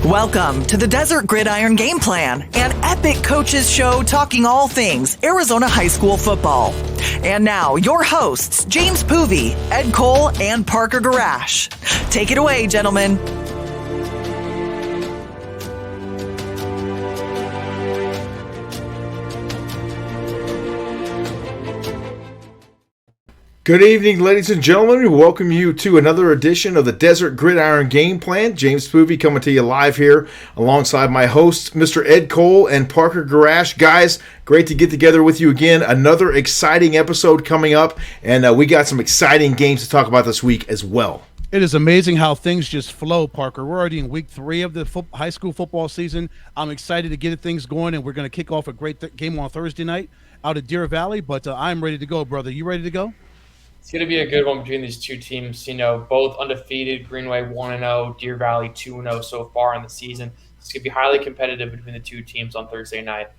Welcome to the Desert Gridiron Gameplan, an epic coaches show talking all things Arizona high school football. And now, your hosts, James Poovey, Ed Cole, and Parker Garash. Take it away, gentlemen. Good evening, ladies and gentlemen. We welcome you to another edition of the Desert Gridiron Game Plan. James Poovey coming to you live here alongside my hosts, Mr. Ed Cole and Parker Garash. Guys, great to get together with you again. Another exciting episode coming up, and we got some exciting games to talk about this week as well. It is amazing how things just flow, Parker. We're already in week 3 of the high school football season. I'm excited to get things going, and we're going to kick off a great game on Thursday night out at Deer Valley, but I'm ready to go, brother. You ready to go? It's going to be a good one between these two teams, both undefeated, Greenway 1-0, Deer Valley 2-0 so far in the season. It's going to be highly competitive between the two teams on Thursday night.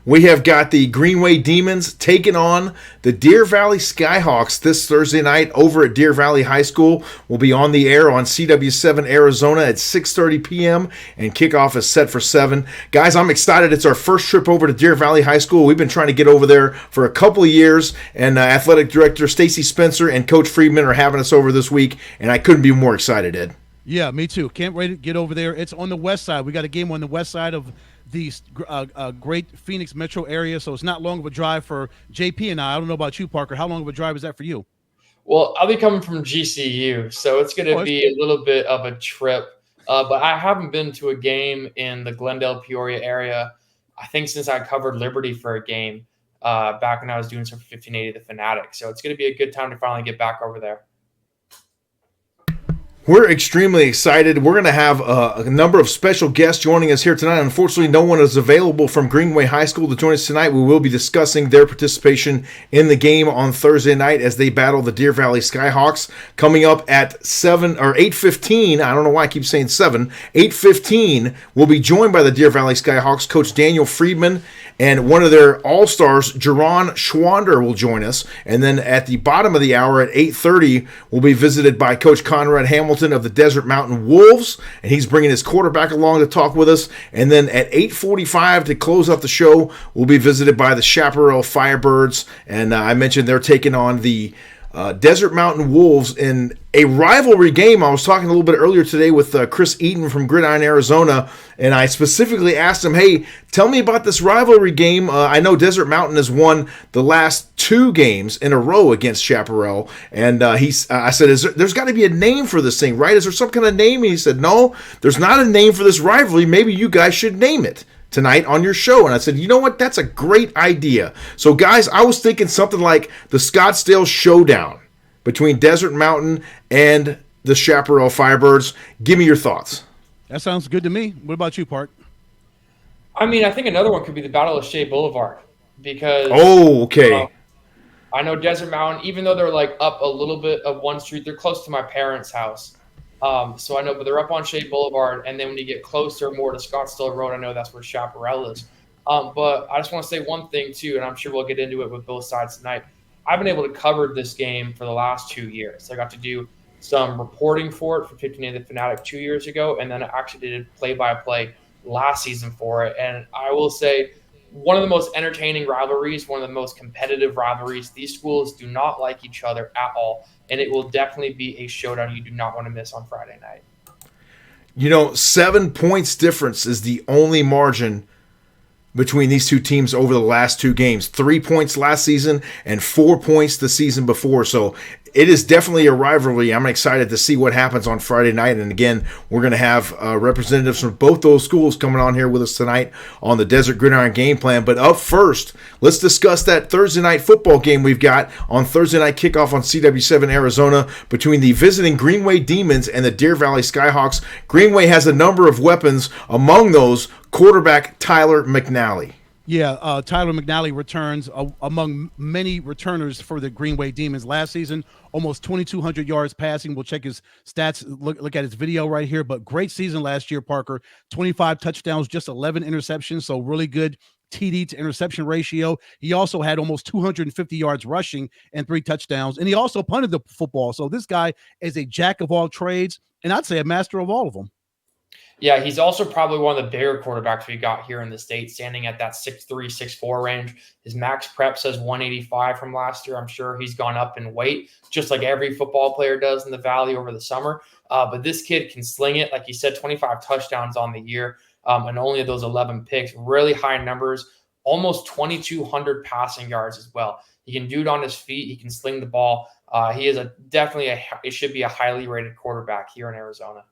We have got the Greenway Demons taking on the Deer Valley Skyhawks this Thursday night over at Deer Valley High School. We'll be on the air on CW7 Arizona at 6:30 p.m. and kickoff is set for 7. Guys, I'm excited. It's our first trip over to Deer Valley High School. We've been trying to get over there for a couple of years, and Athletic Director Stacy Spencer and Coach Friedman are having us over this week, and I couldn't be more excited, Ed. Yeah, me too. Can't wait to get over there. It's on the west side. We got a game on the west side of the great Phoenix metro area, so it's not long of a drive for JP and I. I don't know about you, Parker. How long of a drive is that for you? Well, I'll be coming from GCU, so it's going to be a little bit of a trip. But I haven't been to a game in the Glendale, Peoria area, I think, since I covered Liberty for a game back when I was doing some 1580 The Fanatic. So it's going to be a good time to finally get back over there. We're extremely excited. We're going to have a number of special guests joining us here tonight. Unfortunately, no one is available from Greenway High School to join us tonight. We will be discussing their participation in the game on Thursday night as they battle the Deer Valley Skyhawks. Coming up at 8:15, I don't know why I keep saying 7, 8:15, we'll be joined by the Deer Valley Skyhawks. Coach Daniel Friedman and one of their all-stars, Jerron Schwander, will join us. And then at the bottom of the hour at 8:30, we'll be visited by Coach Conrad Hamilton of the Desert Mountain Wolves, and he's bringing his quarterback along to talk with us. And then at 8:45 to close out the show, we'll be visited by the Chaparral Firebirds, and I mentioned they're taking on the Desert Mountain Wolves in a rivalry game. I was talking a little bit earlier today with Chris Eaton from Gridiron, Arizona, and I specifically asked him, hey, tell me about this rivalry game. I know Desert Mountain has won the last 2 games in a row against Chaparral, and I said, there's got to be a name for this thing, right? Is there some kind of name? And he said, no, there's not a name for this rivalry. Maybe you guys should name it tonight on your show. And I said, you know what? That's a great idea. So, guys, I was thinking something like the Scottsdale Showdown between Desert Mountain and the Chaparral Firebirds. Give me your thoughts. That sounds good to me. What about you, Park? I mean, I think another one could be the Battle of Shea Boulevard because I know Desert Mountain, even though they're like up a little bit of one street, they're close to my parents' house. So I know, but they're up on Shea Boulevard, and then when you get closer more to Scottsdale Road, I know that's where Chaparral is. But I just want to say one thing, too, and I'm sure we'll get into it with both sides tonight. I've been able to cover this game for the last 2 years. I got to do some reporting for it for 1580 The Fanatic 2 years ago, and then I actually did play-by-play last season for it. And I will say one of the most entertaining rivalries, one of the most competitive rivalries. These schools do not like each other at all, and it will definitely be a showdown you do not want to miss on Friday night. 7 points difference is the only margin between these two teams over the last 2 games. 3 points last season and 4 points the season before. So it is definitely a rivalry. I'm excited to see what happens on Friday night. And again, we're going to have representatives from both those schools coming on here with us tonight on the Desert Gridiron Game Plan. But up first, let's discuss that Thursday night football game we've got on Thursday night kickoff on CW7 Arizona between the visiting Greenway Demons and the Deer Valley Skyhawks. Greenway has a number of weapons, among those quarterback Tyler McNally. Yeah, Tyler McNally returns among many returners for the Greenway Demons last season. Almost 2,200 yards passing. We'll check his stats, look at his video right here. But great season last year, Parker. 25 touchdowns, just 11 interceptions. So really good TD to interception ratio. He also had almost 250 yards rushing and 3 touchdowns. And he also punted the football. So this guy is a jack of all trades, and I'd say a master of all of them. Yeah, he's also probably one of the bigger quarterbacks we got here in the state, standing at that 6'3", 6'4" range. His max prep says 185 from last year. I'm sure he's gone up in weight, just like every football player does in the Valley over the summer. But this kid can sling it. Like you said, 25 touchdowns on the year, and only those 11 picks. Really high numbers, almost 2,200 passing yards as well. He can do it on his feet. He can sling the ball. He is it should be a highly rated quarterback here in Arizona.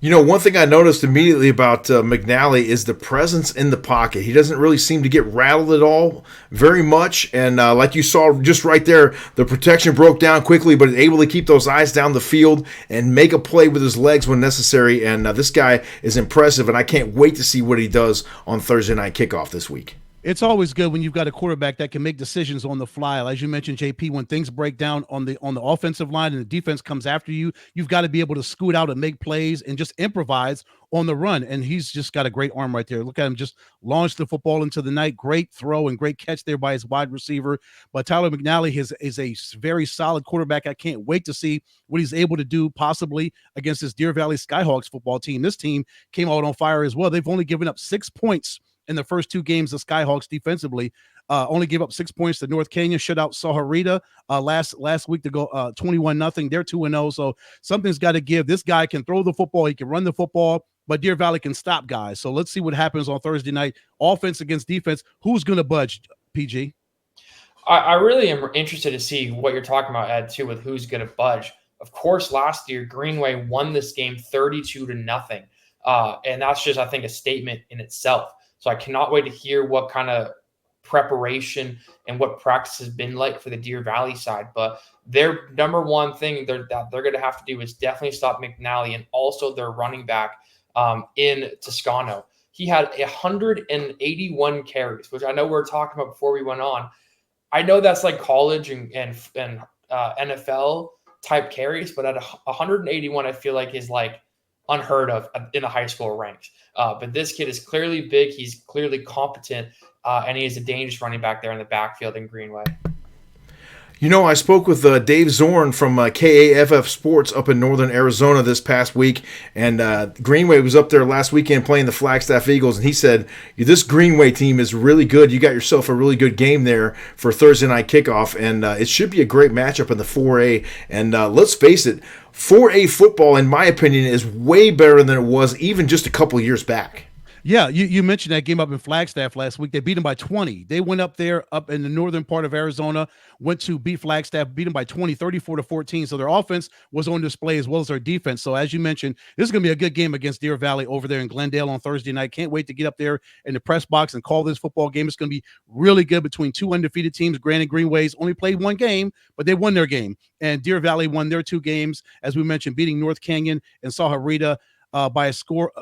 You know, one thing I noticed immediately about McNally is the presence in the pocket. He doesn't really seem to get rattled at all very much. And like you saw just right there, the protection broke down quickly, but able to keep those eyes down the field and make a play with his legs when necessary. And this guy is impressive, and I can't wait to see what he does on Thursday night kickoff this week. It's always good when you've got a quarterback that can make decisions on the fly. As you mentioned, JP, when things break down on the offensive line and the defense comes after you, you've got to be able to scoot out and make plays and just improvise on the run. And he's just got a great arm right there. Look at him just launch the football into the night. Great throw and great catch there by his wide receiver. But Tyler McNally is a very solid quarterback. I can't wait to see what he's able to do possibly against this Deer Valley Skyhawks football team. This team came out on fire as well. They've only given up 6 points in the first 2 games. The Skyhawks defensively only gave up 6 points to North Canyon, shut out Saharita last week to go 21-0. They're 2-0, so something's got to give. This guy can throw the football, he can run the football, but Deer Valley can stop guys. So let's see what happens on Thursday night. Offense against defense. Who's going to budge, PG? I really am interested to see what you're talking about, Ed, too, with who's going to budge. Of course, last year, Greenway won this game 32-0. And that's just, I think, a statement in itself. So I cannot wait to hear what kind of preparation and what practice has been like for the Deer Valley side. But their number one thing that they're going to have to do is definitely stop McNally and also their running back in Toscano. He had 181 carries, which I know we were talking about before we went on. I know that's like college and NFL type carries, but at 181, I feel like is like unheard of in the high school ranks. But this kid is clearly big. He's clearly competent, and he is a dangerous running back there in the backfield in Greenway. You know, I spoke with Dave Zorn from KAFF Sports up in northern Arizona this past week, and Greenway was up there last weekend playing the Flagstaff Eagles, and he said, this Greenway team is really good. You got yourself a really good game there for Thursday night kickoff, and it should be a great matchup in the 4A. And let's face it, 4A football, in my opinion, is way better than it was even just a couple years back. Yeah, you mentioned that game up in Flagstaff last week. They beat them by 20. They went up there up in the northern part of Arizona, went to beat Flagstaff, beat them by 20, 34-14. So their offense was on display as well as their defense. So as you mentioned, this is going to be a good game against Deer Valley over there in Glendale on Thursday night. Can't wait to get up there in the press box and call this football game. It's going to be really good between 2 undefeated teams. Granted, Greenway's only played 1 game, but they won their game. And Deer Valley won their 2 games, as we mentioned, beating North Canyon and Saharita by a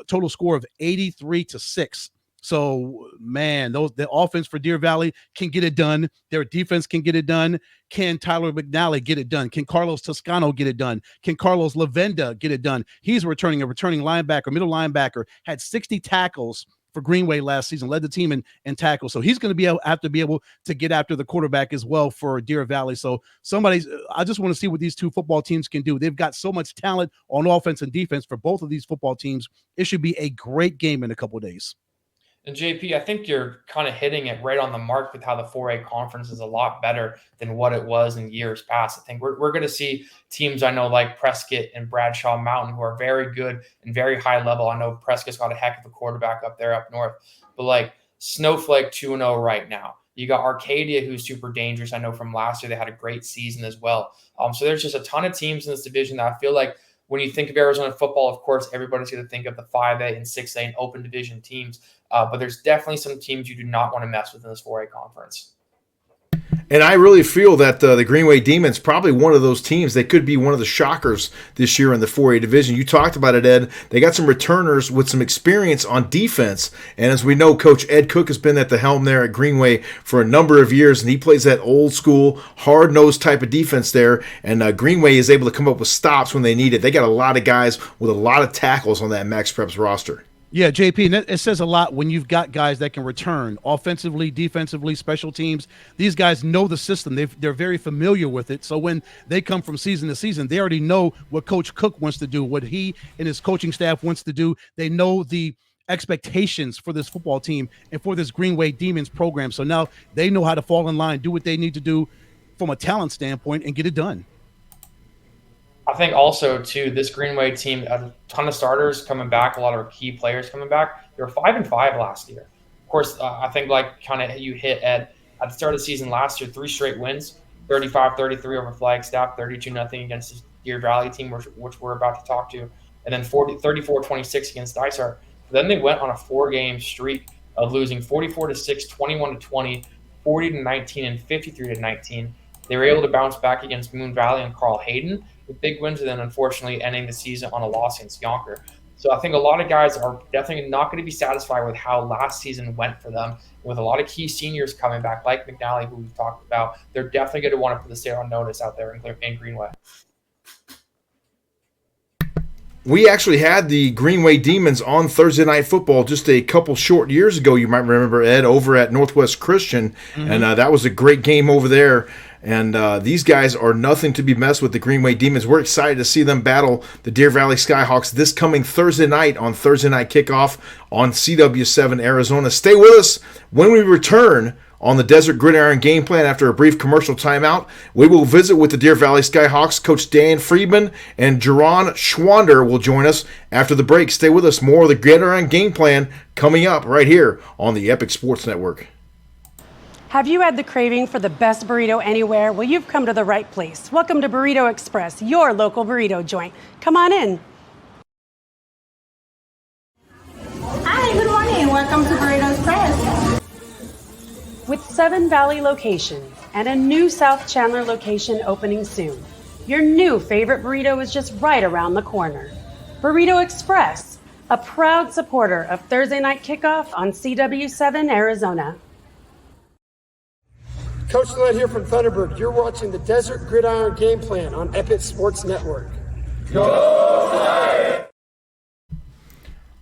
total score of 83-6. So, man, the offense for Deer Valley can get it done. Their defense can get it done. Can Tyler McNally get it done? Can Carlos Toscano get it done? Can Carlos Lavenda get it done? He's a returning linebacker, middle linebacker, had 60 tackles for Greenway last season, led the team in tackles. So he's going to have to be able to get after the quarterback as well for Deer Valley. So I just want to see what these 2 football teams can do. They've got so much talent on offense and defense for both of these football teams. It should be a great game in a couple of days. And JP, I think you're kind of hitting it right on the mark with how the 4A conference is a lot better than what it was in years past. I think we're going to see teams I know like Prescott and Bradshaw Mountain who are very good and very high level. I know Prescott's got a heck of a quarterback up there up north, but like Snowflake 2-0 right now. You got Arcadia, who's super dangerous. I know from last year they had a great season as well. So there's just a ton of teams in this division that I feel like when you think of Arizona football, of course, everybody's going to think of the 5A and 6A and open division teams. But there's definitely some teams you do not want to mess with in this 4A conference. And I really feel that the Greenway Demons probably one of those teams that could be one of the shockers this year in the 4A division. You talked about it, Ed. They got some returners with some experience on defense. And as we know, Coach Ed Cook has been at the helm there at Greenway for a number of years, and he plays that old school, hard-nosed type of defense there. And Greenway is able to come up with stops when they need it. They got a lot of guys with a lot of tackles on that Max Preps roster. Yeah, JP, and it says a lot when you've got guys that can return offensively, defensively, special teams. These guys know the system. They're very familiar with it. So when they come from season to season, they already know what Coach Cook wants to do, what he and his coaching staff wants to do. They know the expectations for this football team and for this Greenway Demons program. So now they know how to fall in line, do what they need to do from a talent standpoint, and get it done. I think also too, this Greenway team, a ton of starters coming back, a lot of key players coming back. They were 5-5 last year. Of course, I think like kind of you hit at the start of the season last year, 3 straight wins, 35-33 over Flagstaff, 32-0 against the Deer Valley team, which we're about to talk to, and then 34-26 against Dysart. Then they went on a 4-game streak of losing 44-6, 21-20, 40-19, and 53-19. They were able to bounce back against Moon Valley and Carl Hayden with big wins, and then unfortunately ending the season on a loss against Yonker. So I think a lot of guys are definitely not going to be satisfied with how last season went for them. With a lot of key seniors coming back, like McNally, who we've talked about, they're definitely going to want to put the state on notice out there in Greenway. We actually had the Greenway Demons on Thursday Night Football just a couple short years ago. You might remember, Ed, over at Northwest Christian, and that was a great game over there. And these guys are nothing to be messed with, the Greenway Demons. We're excited to see them battle the Deer Valley Skyhawks this coming Thursday night on Thursday Night Kickoff on CW7 Arizona. Stay with us when we return on the Desert Gridiron Gameplan after a brief commercial timeout. We will visit with the Deer Valley Skyhawks. Coach Dan Friedman and Jerron Schwander will join us after the break. Stay with us. More of the Gridiron Gameplan coming up right here on the Epic Sports Network. Have you had the craving for the best burrito anywhere? Well, you've come to the right place. Welcome to Burrito Express, your local burrito joint. Come on in. Hi, good morning. Welcome to Burrito Express. With 7 Valley locations and a new South Chandler location opening soon, your new favorite burrito is just right around the corner. Burrito Express, a proud supporter of Thursday Night Kickoff on CW7 Arizona. Coach Led here from Thunderbird. You're watching the Desert Gridiron Gameplan on Epic Sports Network.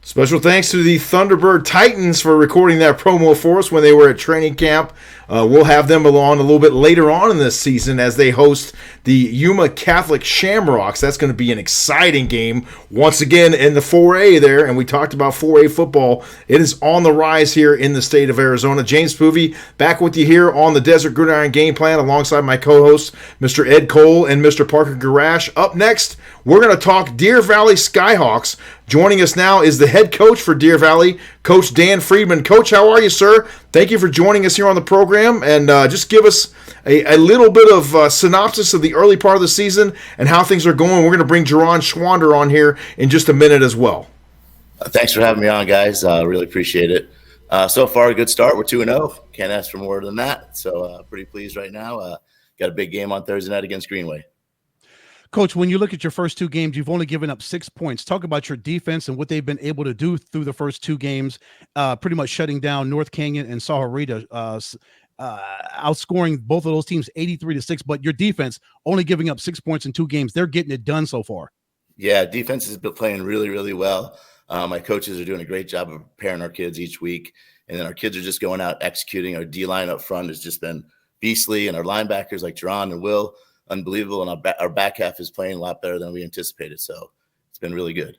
Special thanks to the Thunderbird Titans for recording that promo for us when they were at training camp. We'll have them along a little bit later on in this season as they host the Yuma Catholic Shamrocks. That's going to be an exciting game once again in the 4A there, and we talked about 4A football. It is on the rise here in the state of Arizona. James Poovey back with you here on the Desert Gridiron Game Plan alongside my co-hosts, Mr. Ed Cole and Mr. Parker Garash. Up next, we're going to talk Deer Valley Skyhawks. Joining us now is the head coach for Deer Valley, Coach Dan Friedman. Coach, how are you, sir? Thank you for joining us here on the program, and just give us a little bit of synopsis of the early part of the season and how things are going. We're going to bring Jerron Schwander on here in just a minute as well. Thanks for having me on, guys. Really appreciate it. So far, a good start. We're 2-0. Can't ask for more than that. So pretty pleased right now. Got a big game on Thursday night against Greenway. Coach, when you look at your first 2 games, you've only given up 6 points. Talk about your defense and what they've been able to do through the first 2 games, pretty much shutting down North Canyon and Sahuarita, outscoring both of those teams 83-6. But your defense only giving up 6 points in 2 games. They're getting it done so far. Yeah, defense has been playing really, really well. My coaches are doing a great job of preparing our kids each week. And then our kids are just going out executing. Our D-line up front has just been beastly. And our linebackers like Jerron and Will, unbelievable, and our back half is playing a lot better than we anticipated, so it's been really good.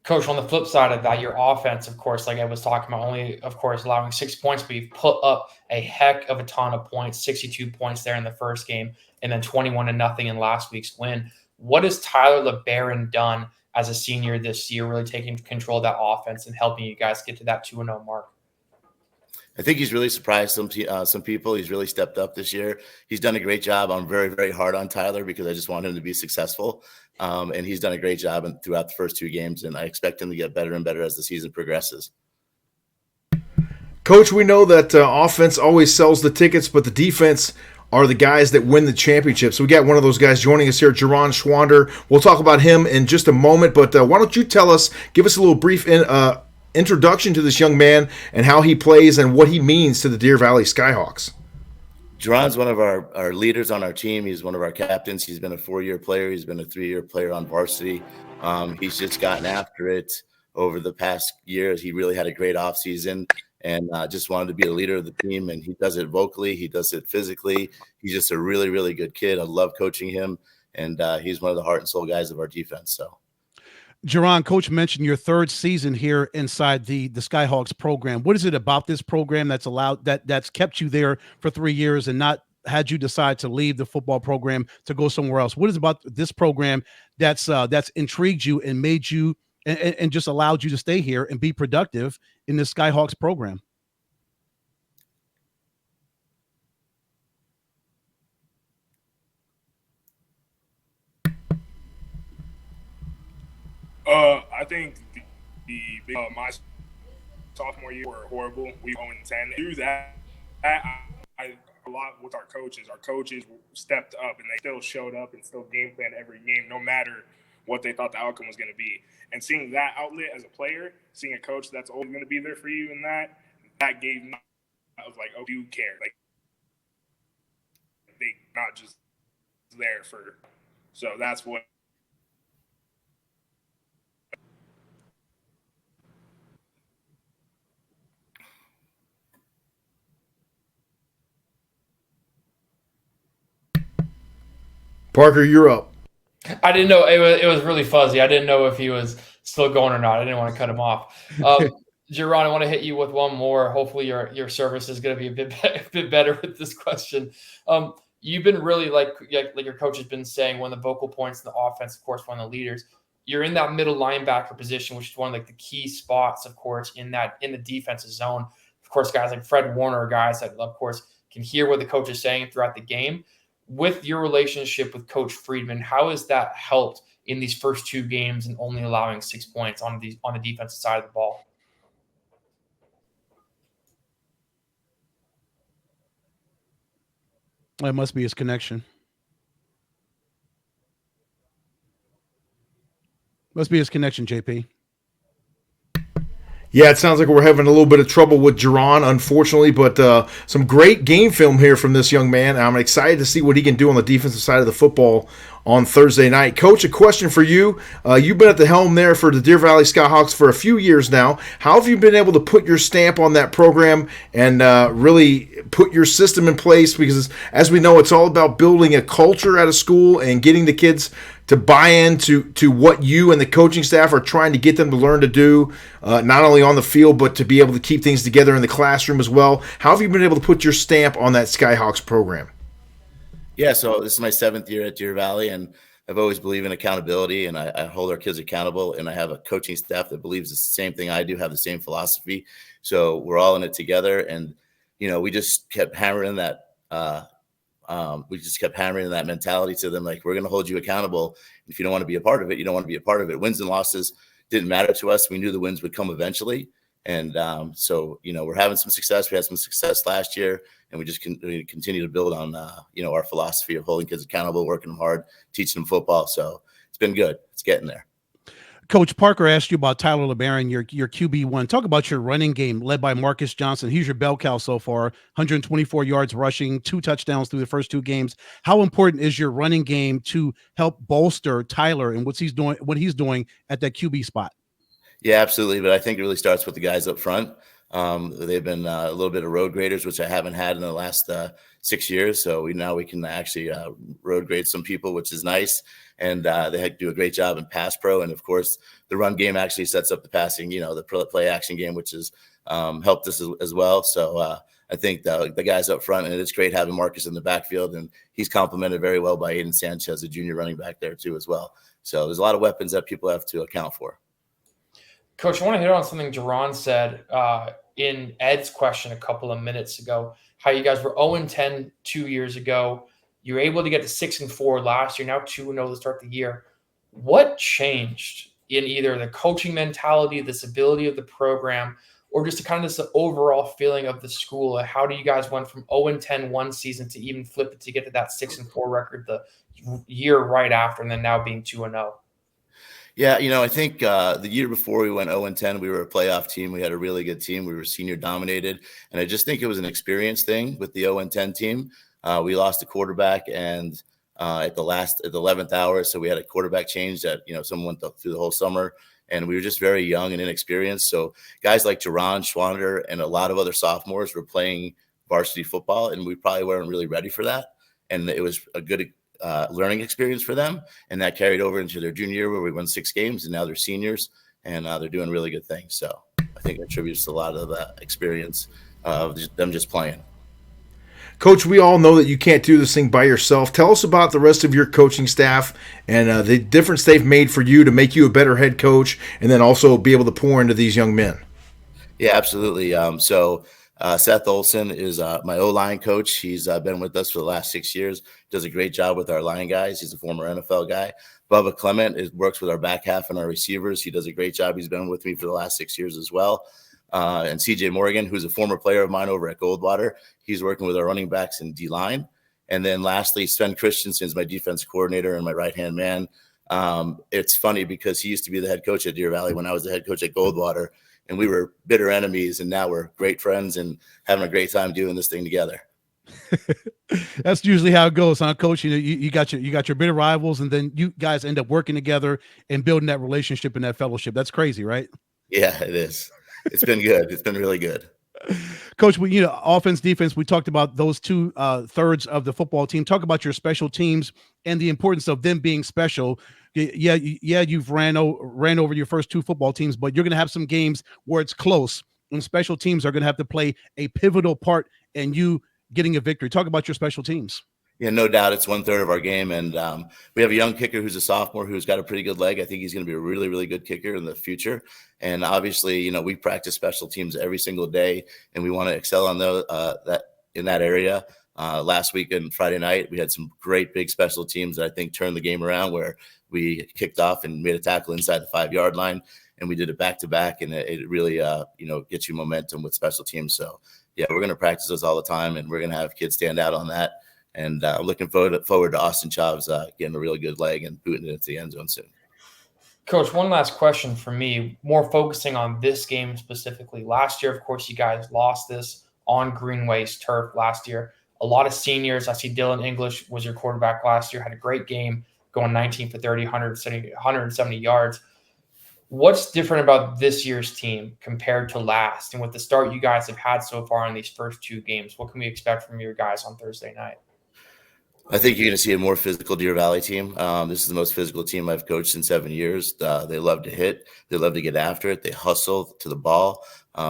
Coach, on the flip side of that, your offense, of course, like I was talking about, only, of course, allowing 6 points, but you've put up a heck of a ton of points, 62 points there in the first game, and then 21-0 in last week's win. What has Tyler LeBaron done as a senior this year, really taking control of that offense and helping you guys get to that 2-0 mark? I think he's really surprised some people. He's really stepped up this year. He's done a great job. I'm very, very hard on Tyler because I just want him to be successful. And he's done a great job throughout the first 2 games, and I expect him to get better and better as the season progresses. Coach, we know that offense always sells the tickets, but the defense are the guys that win the championship. So we got one of those guys joining us here, Jerron Schwander. We'll talk about him in just a moment, but why don't you give us a little brief introduction to this young man and how he plays and what he means to the Deer Valley Skyhawks. Jerron's one of our leaders on our team. He's one of our captains. He's been a 4-year player. He's been a 3-year player on varsity. He's just gotten after it. over the past years. He really had a great offseason and just wanted to be a leader of the team. And he does it vocally. He does it physically. He's just a really, really good kid. I love coaching him. And he's one of the heart and soul guys of our defense. So, Jerron, Coach mentioned your third season here inside the Skyhawks program. What is it about this program that's kept you there for 3 years and not had you decide to leave the football program to go somewhere else? What is about this program that's intrigued you and made you and just allowed you to stay here and be productive in the Skyhawks program? I think my sophomore year were horrible. We 0-10. Through that, I a lot with our coaches. Our coaches stepped up, and they still showed up and still game planned every game, no matter what they thought the outcome was going to be. And seeing that outlet as a player, seeing a coach that's always going to be there for you, and that gave me. I was like, oh, you care? Like, they not just there for. So that's what. Parker, you're up. I didn't know it was really fuzzy. I didn't know if he was still going or not. I didn't want to cut him off. Jerron, I want to hit you with one more. Hopefully your service is going to be a bit better with this question. You've been really like your coach has been saying, one of the vocal points in the offense, of course, one of the leaders. You're in that middle linebacker position, which is one of like the key spots, of course, in the defensive zone. Of course, guys like Fred Warner, guys that, of course, can hear what the coach is saying throughout the game. With your relationship with Coach Friedman, how has that helped in these first 2 games and only allowing 6 points on the defensive side of the ball? It must be his connection. Must be his connection, JP. Yeah, it sounds like we're having a little bit of trouble with Jerron, unfortunately, but some great game film here from this young man. I'm excited to see what he can do on the defensive side of the football on Thursday night. Coach, a question for you. You've been at the helm there for the Deer Valley Skyhawks for a few years now. How have you been able to put your stamp on that program and really put your system in place? Because as we know, it's all about building a culture at a school and getting the kids to buy into what you and the coaching staff are trying to get them to learn to do, not only on the field, but to be able to keep things together in the classroom as well. How have you been able to put your stamp on that Skyhawks program? Yeah, so this is my 7th year at Deer Valley, and I've always believed in accountability, and I hold our kids accountable, and I have a coaching staff that believes the same thing I do, have the same philosophy. So we're all in it together, and, we just kept hammering that mentality to them, like, we're going to hold you accountable. If you don't want to be a part of it, you don't want to be a part of it. Wins and losses didn't matter to us. We knew the wins would come eventually. And so, we're having some success. We had some success last year, and we just continue to build on, our philosophy of holding kids accountable, working them hard, teaching them football. So it's been good. It's getting there. Coach Parker asked you about Tyler LeBaron, your QB1. Talk about your running game led by Marcus Johnson. He's your bell cow so far, 124 yards rushing, 2 touchdowns through the first 2 games. How important is your running game to help bolster Tyler and what he's doing at that QB spot? Yeah, absolutely. But I think it really starts with the guys up front. They've been a little bit of road graders, which I haven't had in the last 6 years. So we can actually road grade some people, which is nice. And they do a great job in pass pro. And of course, the run game actually sets up the passing, the play action game, which has helped us as well. So I think the guys up front, and it's great having Marcus in the backfield, and he's complemented very well by Aiden Sanchez, a junior running back there too as well. So there's a lot of weapons that people have to account for. Coach, I want to hit on something Jerron said in Ed's question a couple of minutes ago, how you guys were 0-10 2 years ago. You were able to get to 6-4 last year, now 2-0 to start the year. What changed in either the coaching mentality, this ability of the program, or just kind of this overall feeling of the school? How do you guys went from 0-10 one season to even flip it to get to that 6-4 record the year right after, and then now being 2-0? Yeah, I think the year before we went 0-10, we were a playoff team. We had a really good team. We were senior dominated. And I just think it was an experience thing with the 0-10 team. We lost a quarterback at the 11th hour. So we had a quarterback change that, someone went through the whole summer. and we were just very young and inexperienced. So guys like Jerron Schwander and a lot of other sophomores were playing varsity football, and we probably weren't really ready for that. And it was a good learning experience for them, and that carried over into their junior year where we won 6 games, and now they're seniors, and they're doing really good things. So I think it attributes to a lot of that experience of them just playing. Coach, we all know that you can't do this thing by yourself. Tell us about the rest of your coaching staff and the difference they've made for you to make you a better head coach and then also be able to pour into these young men. Yeah, absolutely. So Seth Olson is my O-line coach. He's been with us for the last 6 years, does a great job with our line guys. He's a former NFL guy. Bubba Clement works with our back half and our receivers. He does a great job. He's been with me for the last 6 years as well. And CJ Morgan, who's a former player of mine over at Goldwater. He's working with our running backs and D-line. And then lastly, Sven Christensen is my defense coordinator and my right-hand man. It's funny because he used to be the head coach at Deer Valley when I was the head coach at Goldwater, and we were bitter enemies, and now we're great friends and having a great time doing this thing together. That's usually how it goes, huh, Coach? You got your bitter rivals, and then you guys end up working together and building that relationship and that fellowship. That's crazy, right? Yeah, it is. It's been good. It's been really good. Coach, offense, defense, we talked about those two thirds of the football team. Talk about your special teams and the importance of them being special. Yeah, you've ran over your first 2 football teams, but you're going to have some games where it's close, and special teams are going to have to play a pivotal part in you getting a victory. Talk about your special teams. Yeah, no doubt. It's 1/3 of our game. And we have a young kicker who's a sophomore who's got a pretty good leg. I think he's going to be a really, really good kicker in the future. And obviously, we practice special teams every single day, and we want to excel on that in that area. Last week and Friday night, we had some great big special teams that I think turned the game around, where we kicked off and made a tackle inside the 5-yard line, and we did it back-to-back, and it really, gets you momentum with special teams. So, yeah, we're going to practice those all the time, and we're going to have kids stand out on that. And I'm looking forward to Austin Chavs getting a really good leg and booting it into the end zone soon. Coach, one last question for me, more focusing on this game specifically. Last year, of course, you guys lost this on Greenway's turf last year. A lot of seniors. I see Dylan English was your quarterback last year, had a great game, going 19 for 30, 170 yards. What's different about this year's team compared to last? And with the start you guys have had so far in these first 2 games, what can we expect from your guys on Thursday night? I think you're going to see a more physical Deer Valley team. This is the most physical team I've coached in 7 years. They love to hit. They love to get after it. They hustle to the ball.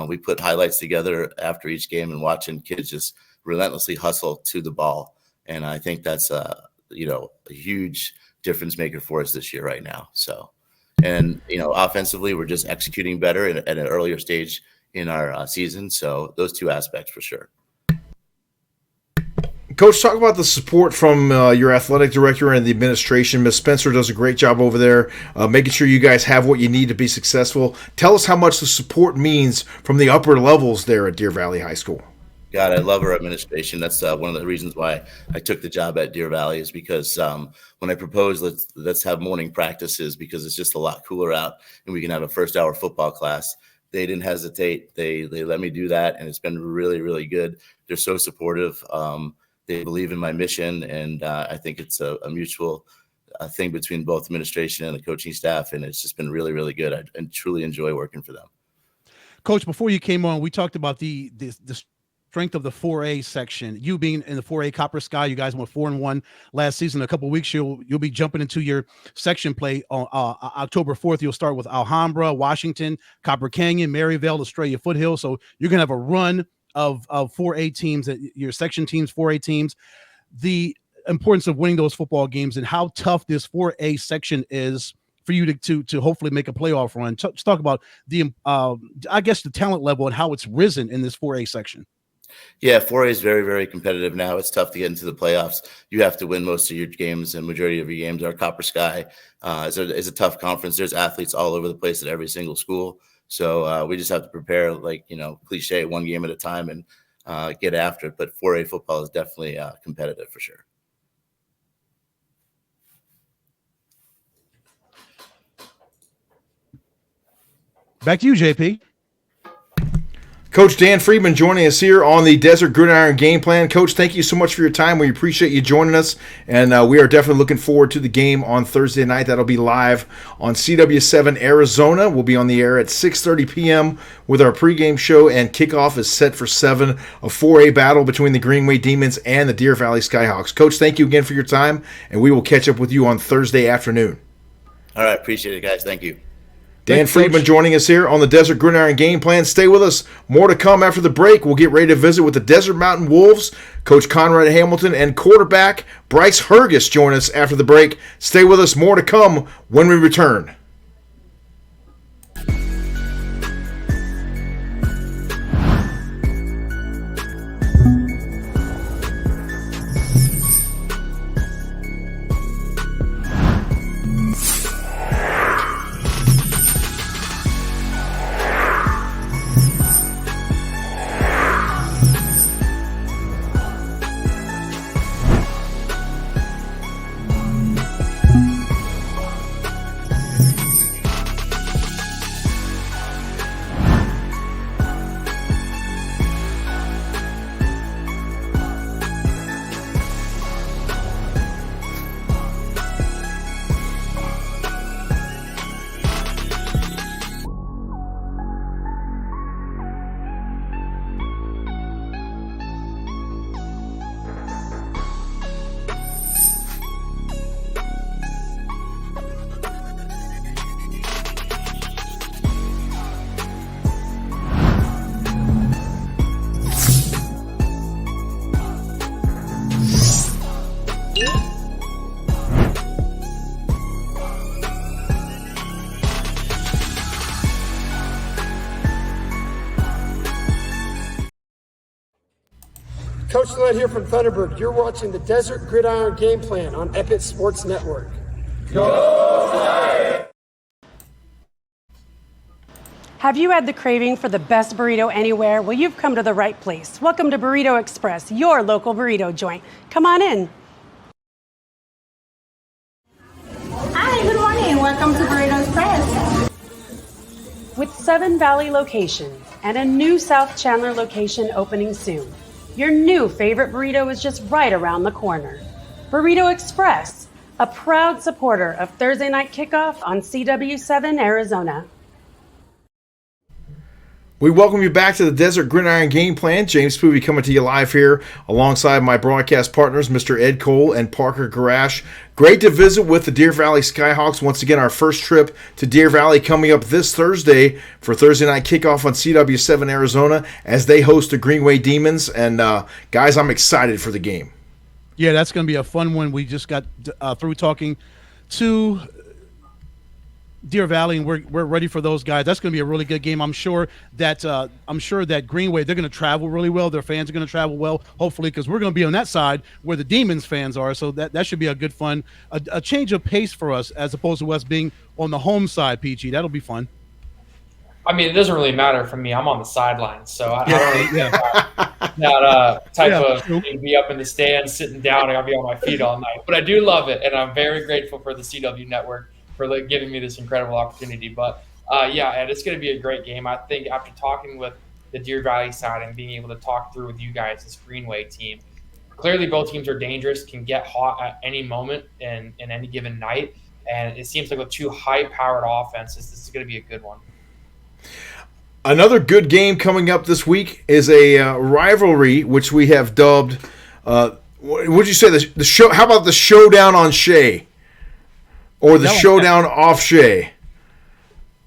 We put highlights together after each game and watching kids just relentlessly hustle to the ball. And I think that's a huge difference maker for us this year right now. So, and offensively, we're just executing better at an earlier stage in our season. So those 2 aspects for sure. Coach, talk about the support from your athletic director and the administration. Ms. Spencer does a great job over there, making sure you guys have what you need to be successful. Tell us how much the support means from the upper levels there at Deer Valley High School. God, I love our administration. That's one of the reasons why I took the job at Deer Valley, is because when I proposed let's have morning practices because it's just a lot cooler out and we can have a first-hour football class, they didn't hesitate. They let me do that, and it's been really, really good. They're so supportive. They believe in my mission, and I think it's a mutual thing between both administration and the coaching staff, and it's just been really, really good. I truly enjoy working for them. Coach, before you came on, we talked about the strength of the 4A section. You being in the 4A Copper Sky, you guys went 4-1 last season. In a couple of weeks, you'll be jumping into your section play on October 4th. You'll start with Alhambra, Washington, Copper Canyon, Maryvale, Estrella Foothill. So you're gonna have a run of 4A teams, your section teams, 4A teams. The importance of winning those football games and how tough this 4A section is for you to hopefully make a playoff run. Let's talk about the talent level and how it's risen in this 4A section. Yeah, 4A is very, very competitive now. It's tough to get into the playoffs. You have to win most of your games, and majority of your games are Copper Sky. Is a tough conference. There's athletes all over the place at every single school. So we just have to prepare, cliche, 1 game at a time and get after it. But 4A football is definitely competitive for sure. Back to you, JP. Coach Dan Friedman joining us here on the Desert Gridiron Game Plan. Coach, thank you so much for your time. We appreciate you joining us, and we are definitely looking forward to the game on Thursday night. That'll be live on CW7 Arizona. We'll be on the air at 6:30 p.m. with our pregame show, and kickoff is set for 7, a 4A battle between the Greenway Demons and the Deer Valley Skyhawks. Coach, thank you again for your time, and we will catch up with you on Thursday afternoon. All right, appreciate it, guys. Thank you. Dan Friedman joining us here on the Desert Gridiron Game Plan. Stay with us. More to come after the break. We'll get ready to visit with the Desert Mountain Wolves. Coach Conrad Hamilton and quarterback Bryce Hergus join us after the break. Stay with us. More to come when we return. Coach Lynn here from Thunderbird. You're watching the Desert Gridiron Game Plan on Epic Sports Network. Have you had the craving for the best burrito anywhere? Well, you've come to the right place. Welcome to Burrito Express, your local burrito joint. Come on in. Hi, good morning. Welcome to Burrito Express. With 7 Valley locations and a new South Chandler location opening soon, your new favorite burrito is just right around the corner. Burrito Express, a proud supporter of Thursday night kickoff on CW7 Arizona. We welcome you back to the Desert Gridiron Game Plan. James Poovey coming to you live here alongside my broadcast partners, Mr. Ed Cole and Parker Garash. Great to visit with the Deer Valley Skyhawks. Once again, our first trip to Deer Valley coming up this Thursday for Thursday night kickoff on CW7 Arizona as they host the Greenway Demons. And guys, I'm excited for the game. Yeah, that's going to be a fun one. We just got through talking to Deer Valley, and we're ready for those guys. That's going to be a really good game. I'm sure that Greenway, they're going to travel really well. Their fans are going to travel well, hopefully, because we're going to be on that side where the Demons fans are. So that should be a good fun, a change of pace for us as opposed to us being on the home side. PG, that'll be fun. I mean, it doesn't really matter for me. I'm on the sidelines, so I don't really that type of thing, be up in the stands, sitting down, and I'll be on my feet all night. But I do love it, and I'm very grateful for the CW network for giving me this incredible opportunity. But and it's going to be a great game. I think after talking with the Deer Valley side and being able to talk through with you guys, this Greenway team, clearly both teams are dangerous, can get hot at any moment and in any given night. And it seems like with two high-powered offenses, this is going to be a good one. Another good game coming up this week is a rivalry, which we have dubbed, what would you say, the show? How about the Showdown on Shea? Or the Showdown off Shea.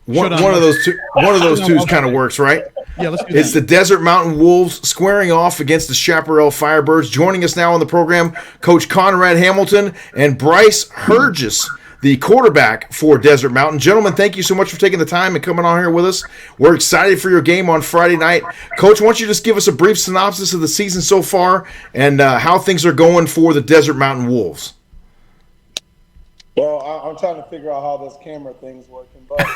One of those two kind of works, right? Yeah, let's do that. It's the Desert Mountain Wolves squaring off against the Chaparral Firebirds. Joining us now on the program, Coach Conrad Hamilton and Bryce Hergus, the quarterback for Desert Mountain. Gentlemen, thank you so much for taking the time and coming on here with us. We're excited for your game on Friday night. Coach, why don't you just give us a brief synopsis of the season so far and how things are going for the Desert Mountain Wolves? Well, I'm trying to figure out how this camera thing's working. But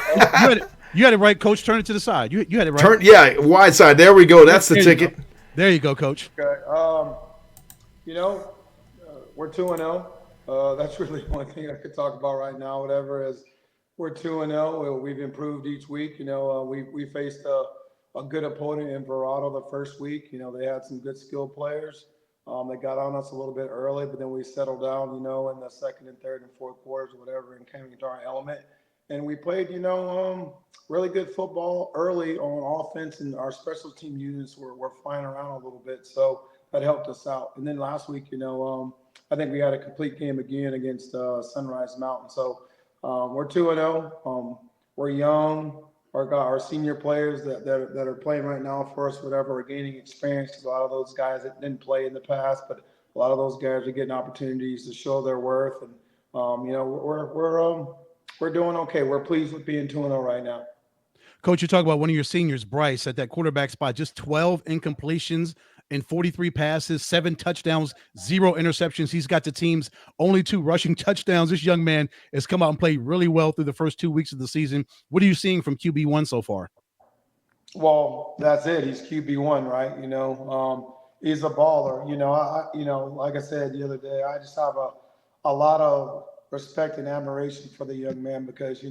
you had it right, Coach. Turn it to the side. You had it right. Wide side. There we go. That's the ticket. There you go, Coach. Okay. We're 2-0. That's really the only thing I could talk about right now. Whatever is, we're 2-0. We've improved each week. We faced a good opponent in Verado the first week. They had some good skilled players. They got on us a little bit early, but then we settled down, in the second and third and fourth quarters or whatever and came into our element. And we played, really good football early on offense, and our special team units were flying around a little bit. So that helped us out. And then last week, I think we had a complete game again against Sunrise Mountain. So we're 2-0. We're young. Our senior players that are playing right now for us, whatever, are gaining experience, because a lot of those guys that didn't play in the past, but a lot of those guys are getting opportunities to show their worth. And we're doing okay. We're pleased with being 2-0 right now. Coach, you talk about one of your seniors, Bryce, at that quarterback spot, just 12 incompletions and 43 passes, 7 touchdowns, 0 interceptions. He's got the team's only 2 rushing touchdowns. This young man has come out and played really well through the first 2 weeks of the season. What are you seeing from QB1 so far? Well, that's it. He's QB1, right? He's a baller. Like I said the other day, I just have a lot of respect and admiration for the young man because,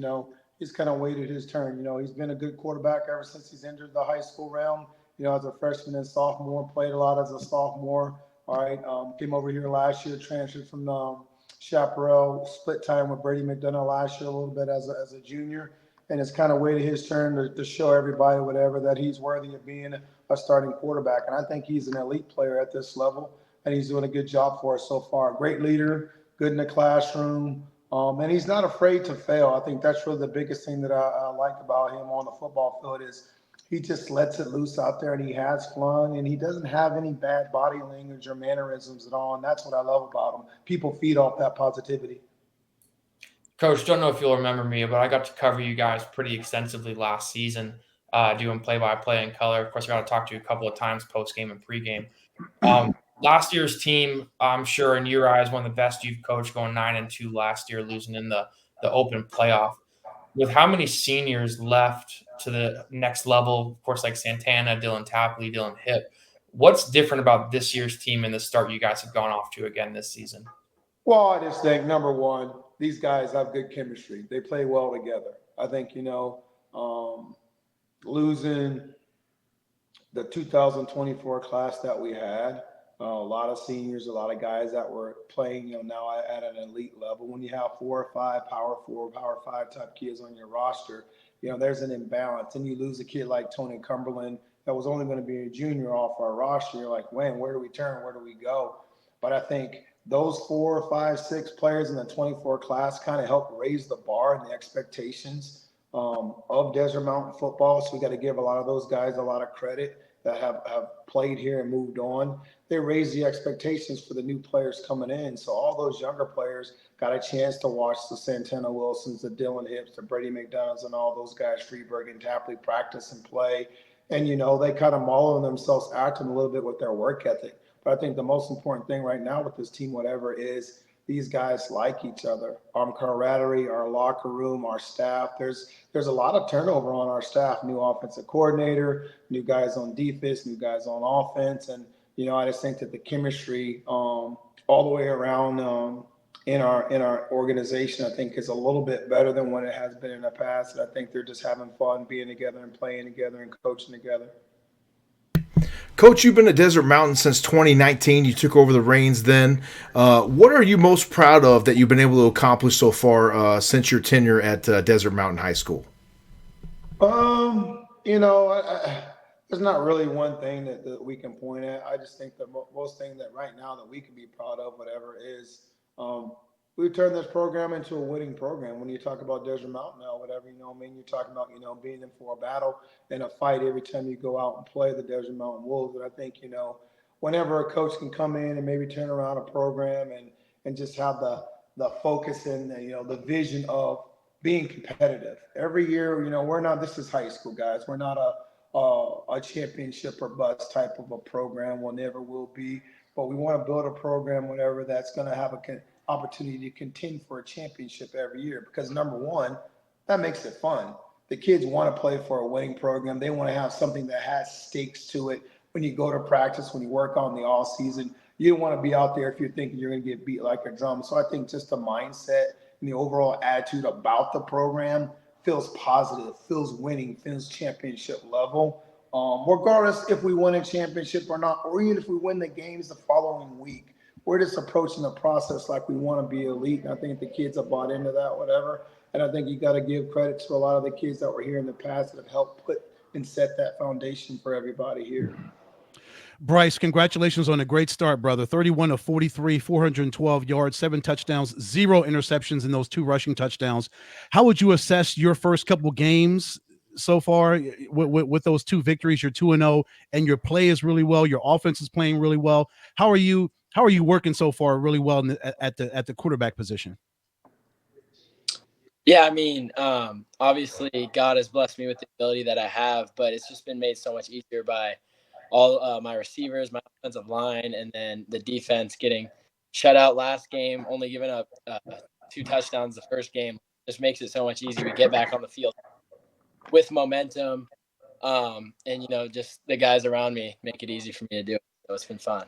he's kind of waited his turn. He's been a good quarterback ever since he's entered the high school realm. As a freshman and sophomore, played a lot as a sophomore. All right, came over here last year, transferred from Chaparral, split time with Brady McDonough last year a little bit as a junior, and it's kind of waited his turn to show everybody whatever that he's worthy of being a starting quarterback. And I think he's an elite player at this level, and he's doing a good job for us so far. Great leader, good in the classroom, and he's not afraid to fail. I think that's really the biggest thing that I like about him on the football field is he just lets it loose out there and he has fun and he doesn't have any bad body language or mannerisms at all. And that's what I love about him. People feed off that positivity. Coach, don't know if you'll remember me, but I got to cover you guys pretty extensively last season, doing play-by-play in color. Of course, I got to talk to you a couple of times post-game and pre-game. Last year's team, I'm sure in your eyes, one of the best you've coached, going 9-2 last year, losing in the open playoff. With how many seniors left to the next level, of course, like Santana, Dylan Tapley, Dylan Hip, what's different about this year's team and the start you guys have gone off to again this season? Well, I just think, number one, these guys have good chemistry. They play well together. I think, losing the 2024 class that we had, a lot of seniors, a lot of guys that were playing, now at an elite level. When you have 4 or 5 power 4, power 5 type kids on your roster, there's an imbalance. And you lose a kid like Tony Cumberland that was only going to be a junior off our roster. You're like, man, where do we turn? Where do we go? But I think those 4, 5, 6 players in the 24 class kind of helped raise the bar and the expectations of Desert Mountain football. So we got to give a lot of those guys a lot of credit that have played here and moved on. They raised the expectations for the new players coming in. So all those younger players got a chance to watch the Santana Wilsons, the Dylan Hips, the Brady McDonoughs, and all those guys, Freeberg and Tapley, practice and play. And, they kind of model themselves acting a little bit with their work ethic. But I think the most important thing right now with this team, whatever, is these guys like each other. Our camaraderie, our locker room, our staff. There's a lot of turnover on our staff. New offensive coordinator, new guys on defense, new guys on offense. And, I just think that the chemistry all the way around in our organization, I think, is a little bit better than what it has been in the past. And I think they're just having fun being together and playing together and coaching together. Coach, you've been at Desert Mountain since 2019. You took over the reins then. What are you most proud of that you've been able to accomplish so far since your tenure at Desert Mountain High School? There's not really one thing that we can point at. I just think the most thing that right now that we can be proud of, whatever, is we turned this program into a winning program. When you talk about Desert Mountain now, whatever, you're talking about, being in for a battle and a fight every time you go out and play the Desert Mountain Wolves. And I think, whenever a coach can come in and maybe turn around a program and just have the focus and, the vision of being competitive. Every year, we're not, this is high school, guys. We're not a championship or bust type of a program. We'll never will be. But we want to build a program, whatever, that's going to have an opportunity to contend for a championship every year. Because number one, that makes it fun. The kids want to play for a winning program. They want to have something that has stakes to it. When you go to practice, when you work on the off season, you don't want to be out there if you're thinking you're going to get beat like a drum. So I think just the mindset and the overall attitude about the program feels positive, feels winning, feels championship level. regardless if we win a championship or not, or even if we win the games the following week. We're just approaching the process like we want to be elite. And I think the kids have bought into that, whatever. And I think you got to give credit to a lot of the kids that were here in the past that have helped put and set that foundation for everybody here. Bryce, congratulations on a great start, brother. 31 of 43, 412 yards, 7 touchdowns, 0 interceptions in those 2 rushing touchdowns. How would you assess your first couple games so far with those 2 victories? You're 2-0, and your play is really well. Your offense is playing really well. How are you working so far really well at the quarterback position? Yeah, I mean, obviously God has blessed me with the ability that I have, but it's just been made so much easier by all my receivers, my offensive line, and then the defense getting shut out last game, only giving up 2 touchdowns the first game. Just makes it so much easier to get back on the field with momentum. And, you know, just the guys around me make it easy for me to do it. So it's been fun.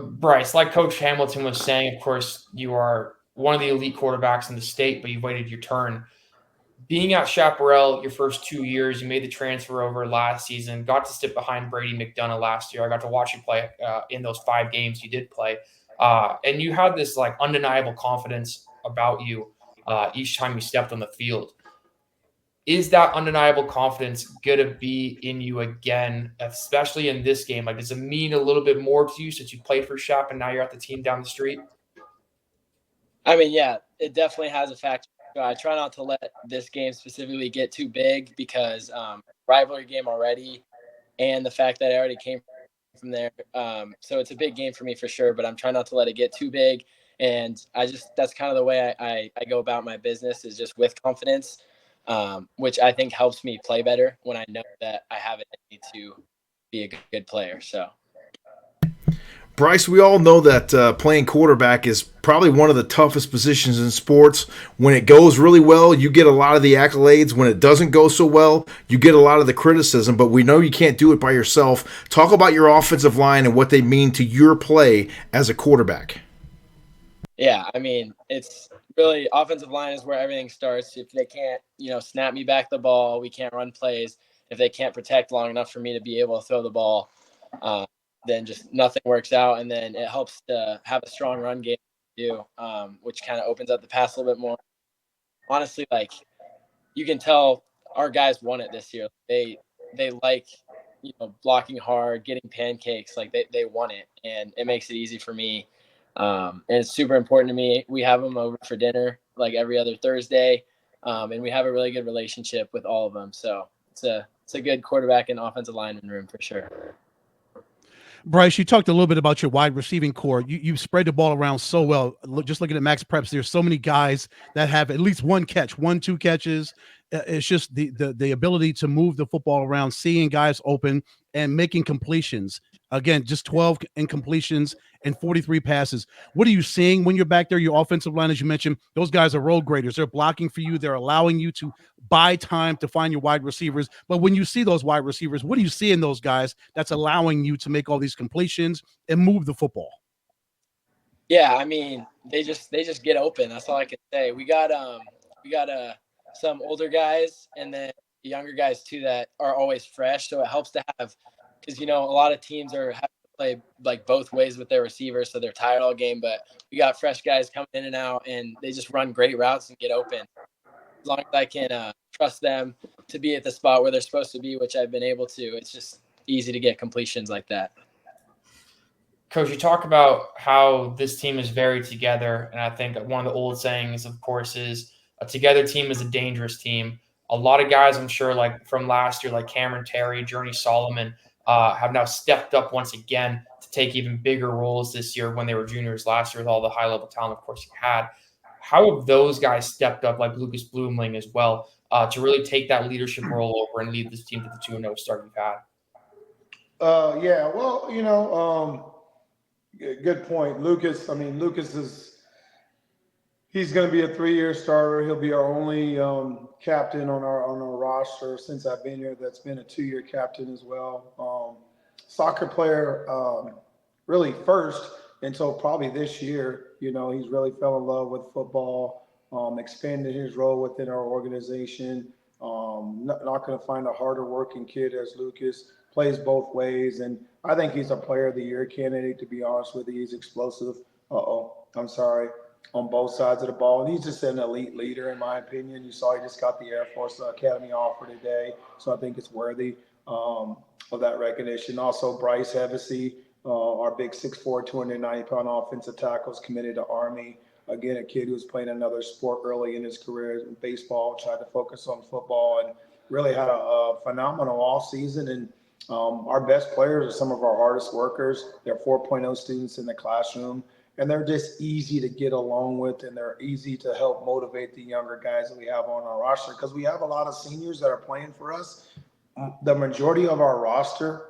Bryce, like Coach Hamilton was saying, of course, you are one of the elite quarterbacks in the state, but you've waited your turn. Being at Chaparral your first 2 years, you made the transfer over last season, got to sit behind Brady McDonough last year. I got to watch you play in those 5 games you did play. And you had this like undeniable confidence about you each time you stepped on the field. Is that undeniable confidence going to be in you again, especially in this game? Like, does it mean a little bit more to you since you played for Shap and now you're at the team down the street? I mean, yeah, it definitely has a factor. I try not to let this game specifically get too big because rivalry game already, and the fact that I already came from there. So it's a big game for me for sure, but I'm trying not to let it get too big. And that's kind of the way I go about my business, is just with confidence, which I think helps me play better when I know that I have it in me to be a good player. So. Bryce, we all know that playing quarterback is probably one of the toughest positions in sports. When it goes really well, you get a lot of the accolades. When it doesn't go so well, you get a lot of the criticism, but we know you can't do it by yourself. Talk about your offensive line and what they mean to your play as a quarterback. Yeah, I mean, it's really offensive line is where everything starts. If they can't, snap me back the ball, we can't run plays. If they can't protect long enough for me to be able to throw the ball, then just nothing works out. And then it helps to have a strong run game too, which kind of opens up the pass a little bit more. Honestly, like, you can tell our guys won it this year. They like, blocking hard, getting pancakes. Like they want it, and it makes it easy for me. And it's super important to me. We have them over for dinner like every other Thursday, and we have a really good relationship with all of them. So it's a good quarterback and offensive lineman room for sure. Bryce, you talked a little bit about your wide receiving core. You spread the ball around so well. Just looking at Max Preps, there's so many guys that have at least 1 catch, 1-2 catches. It's just the ability to move the football around, seeing guys open and making completions. Again, just 12 incompletions and 43 passes. What are you seeing when you're back there? Your offensive line, as you mentioned, those guys are road graders. They're blocking for you. They're allowing you to buy time to find your wide receivers. But when you see those wide receivers, what do you see in those guys that's allowing you to make all these completions and move the football? Yeah, I mean, they just get open. That's all I can say. We got some older guys and then younger guys too that are always fresh. So it helps to have, because a lot of teams have to play like both ways with their receivers, so they're tired all game. But we got fresh guys coming in and out, and they just run great routes and get open. As long as I can trust them to be at the spot where they're supposed to be, which I've been able to, it's just easy to get completions like that. Coach, you talk about how this team is very together, and I think one of the old sayings, of course, is a together team is a dangerous team. A lot of guys, I'm sure, like from last year, like Cameron Terry, Journey Solomon, have now stepped up once again to take even bigger roles this year when they were juniors last year with all the high-level talent, of course, you had. How have those guys stepped up, like Lucas Bloomling as well, to really take that leadership role over and lead this team to the 2-0 start you've had? Yeah, well, good point. Lucas he's going to be a 3-year starter. He'll be our only captain on our roster since I've been here. That's been a 2-year captain as well. Soccer player, really first until probably this year. He's really fell in love with football, expanded his role within our organization. Not going to find a harder working kid as Lucas. Plays both ways, and I think he's a Player of the Year candidate. To be honest with you, he's explosive. I'm sorry. On both sides of the ball, and he's just an elite leader, in my opinion. You saw he just got the Air Force Academy offer today, so I think it's worthy of that recognition. Also, Bryce Hevesy, our big 6'4", 290-pound offensive tackle, is committed to Army. Again, a kid who was playing another sport early in his career, baseball, tried to focus on football, and really had a phenomenal offseason. And our best players are some of our hardest workers. They're 4.0 students in the classroom, and they're just easy to get along with, and they're easy to help motivate the younger guys that we have on our roster, because we have a lot of seniors that are playing for us. The majority of our roster,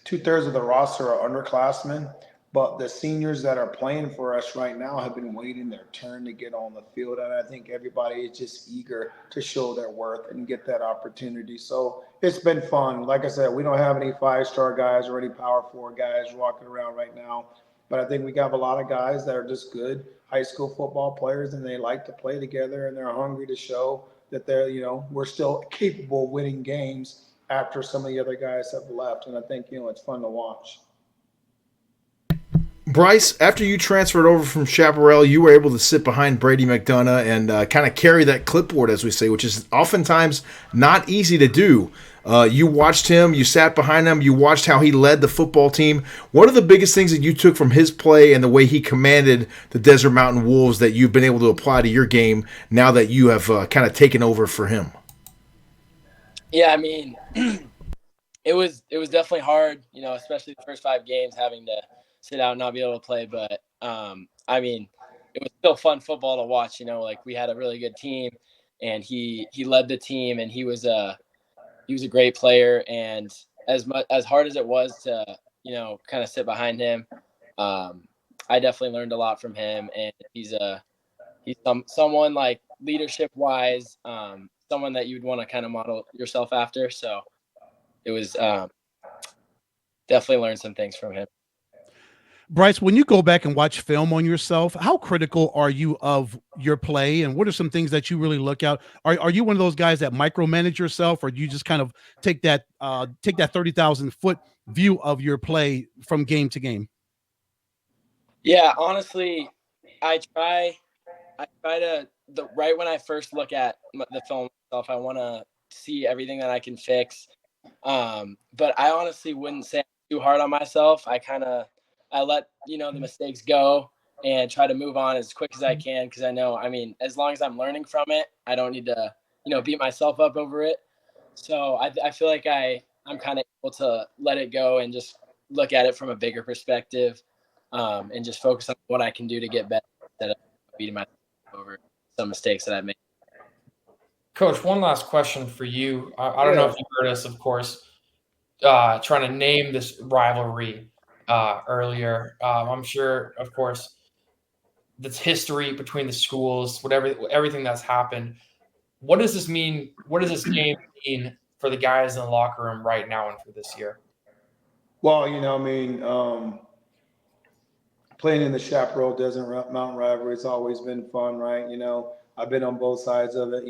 2/3 of the roster are underclassmen, but the seniors that are playing for us right now have been waiting their turn to get on the field, and I think everybody is just eager to show their worth and get that opportunity. So it's been fun. Like I said, we don't have any 5-star guys or any Power 4 guys walking around right now, but I think we have a lot of guys that are just good high school football players, and they like to play together, and they're hungry to show that they're, we're still capable of winning games after some of the other guys have left. And I think, it's fun to watch. Bryce, after you transferred over from Chaparral, you were able to sit behind Brady McDonough and kind of carry that clipboard, as we say, which is oftentimes not easy to do. You watched him, you sat behind him, you watched how he led the football team. What are the biggest things that you took from his play and the way he commanded the Desert Mountain Wolves that you've been able to apply to your game now that you have kind of taken over for him? Yeah, I mean, it was definitely hard, especially the first 5 games having to sit out and not be able to play. But, I mean, it was still fun football to watch, like we had a really good team, and he led the team, and he was a great player. And as hard as it was to, kind of sit behind him, I definitely learned a lot from him. And he's someone like leadership wise, someone that you'd want to kind of model yourself after. So it was definitely learned some things from him. Bryce, when you go back and watch film on yourself, how critical are you of your play, and what are some things that you really look out? Are you one of those guys that micromanage yourself, or do you just kind of take that 30,000-foot view of your play from game to game? Yeah, honestly, I try to right when I first look at the film myself, I want to see everything that I can fix. But I honestly wouldn't say I'm too hard on myself. I let, the mistakes go and try to move on as quick as I can, because I know, as long as I'm learning from it, I don't need to, beat myself up over it. So I feel like I'm kind of able to let it go and just look at it from a bigger perspective, and just focus on what I can do to get better instead of beating myself over some mistakes that I've made. Coach, one last question for you. I don't know if you heard us, of course, trying to name this rivalry earlier. I'm sure, of course, that's history between the schools, everything that's happened. What does this mean? What does this game mean for the guys in the locker room right now and for this year? Well, playing in the Chaparral Desert Mountain rivalry has always been fun, right? I've been on both sides of it,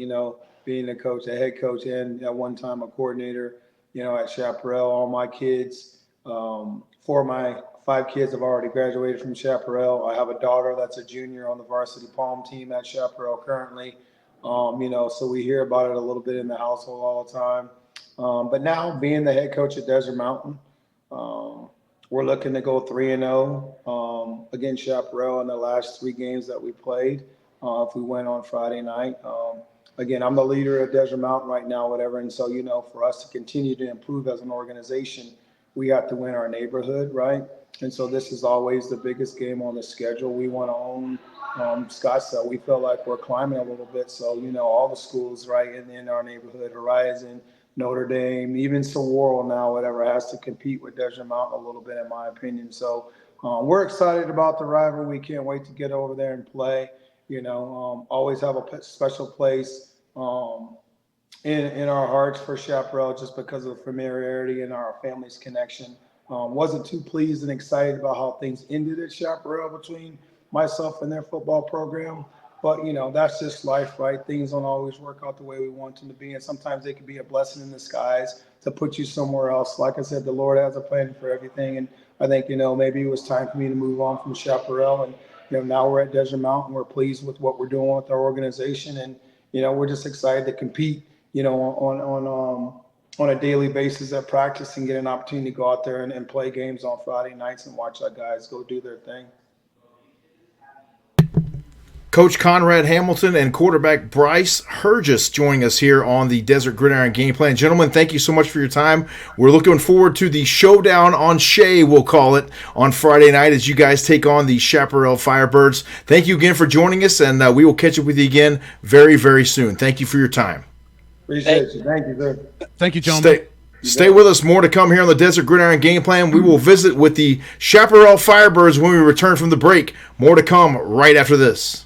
being a coach, a head coach, and at one time a coordinator, at Chaparral. All my kids, 4 of my 5 kids have already graduated from Chaparral. I have a daughter that's a junior on the varsity Palm team at Chaparral currently. So we hear about it a little bit in the household all the time. But now being the head coach at Desert Mountain, we're looking to go 3-0 against Chaparral in the last 3 games that we played. If we win on Friday night, again, I'm the leader at Desert Mountain right now, whatever. And so, for us to continue to improve as an organization, we have to win our neighborhood, right? And so this is always the biggest game on the schedule. We want to own Scottsdale. We feel like we're climbing a little bit. So, all the schools right in our neighborhood, Horizon, Notre Dame, even Saguaro now, whatever, has to compete with Desert Mountain a little bit, in my opinion. So we're excited about the rivalry. We can't wait to get over there and play. Always have a special place in our hearts for Chaparral, just because of the familiarity and our family's connection. Wasn't too pleased and excited about how things ended at Chaparral between myself and their football program. But, that's just life, right? Things don't always work out the way we want them to be. And sometimes they can be a blessing in disguise to put you somewhere else. Like I said, the Lord has a plan for everything. And I think, maybe it was time for me to move on from Chaparral. And, now we're at Desert Mountain. We're pleased with what we're doing with our organization. And, we're just excited to compete, on a daily basis at practice and get an opportunity to go out there and play games on Friday nights and watch our guys go do their thing. Coach Conrad Hamilton and quarterback Bryce Hergis joining us here on the Desert Gridiron Game Plan. Gentlemen, thank you so much for your time. We're looking forward to the Showdown on Shea, we'll call it, on Friday night as you guys take on the Chaparral Firebirds. Thank you again for joining us, and we will catch up with you again very, very soon. Thank you for your time. Appreciate you. Thank you, sir. Thank you, gentlemen. Stay with us. More to come here on the Desert Gridiron Game Plan. We will visit with the Chaparral Firebirds when we return from the break. More to come right after this.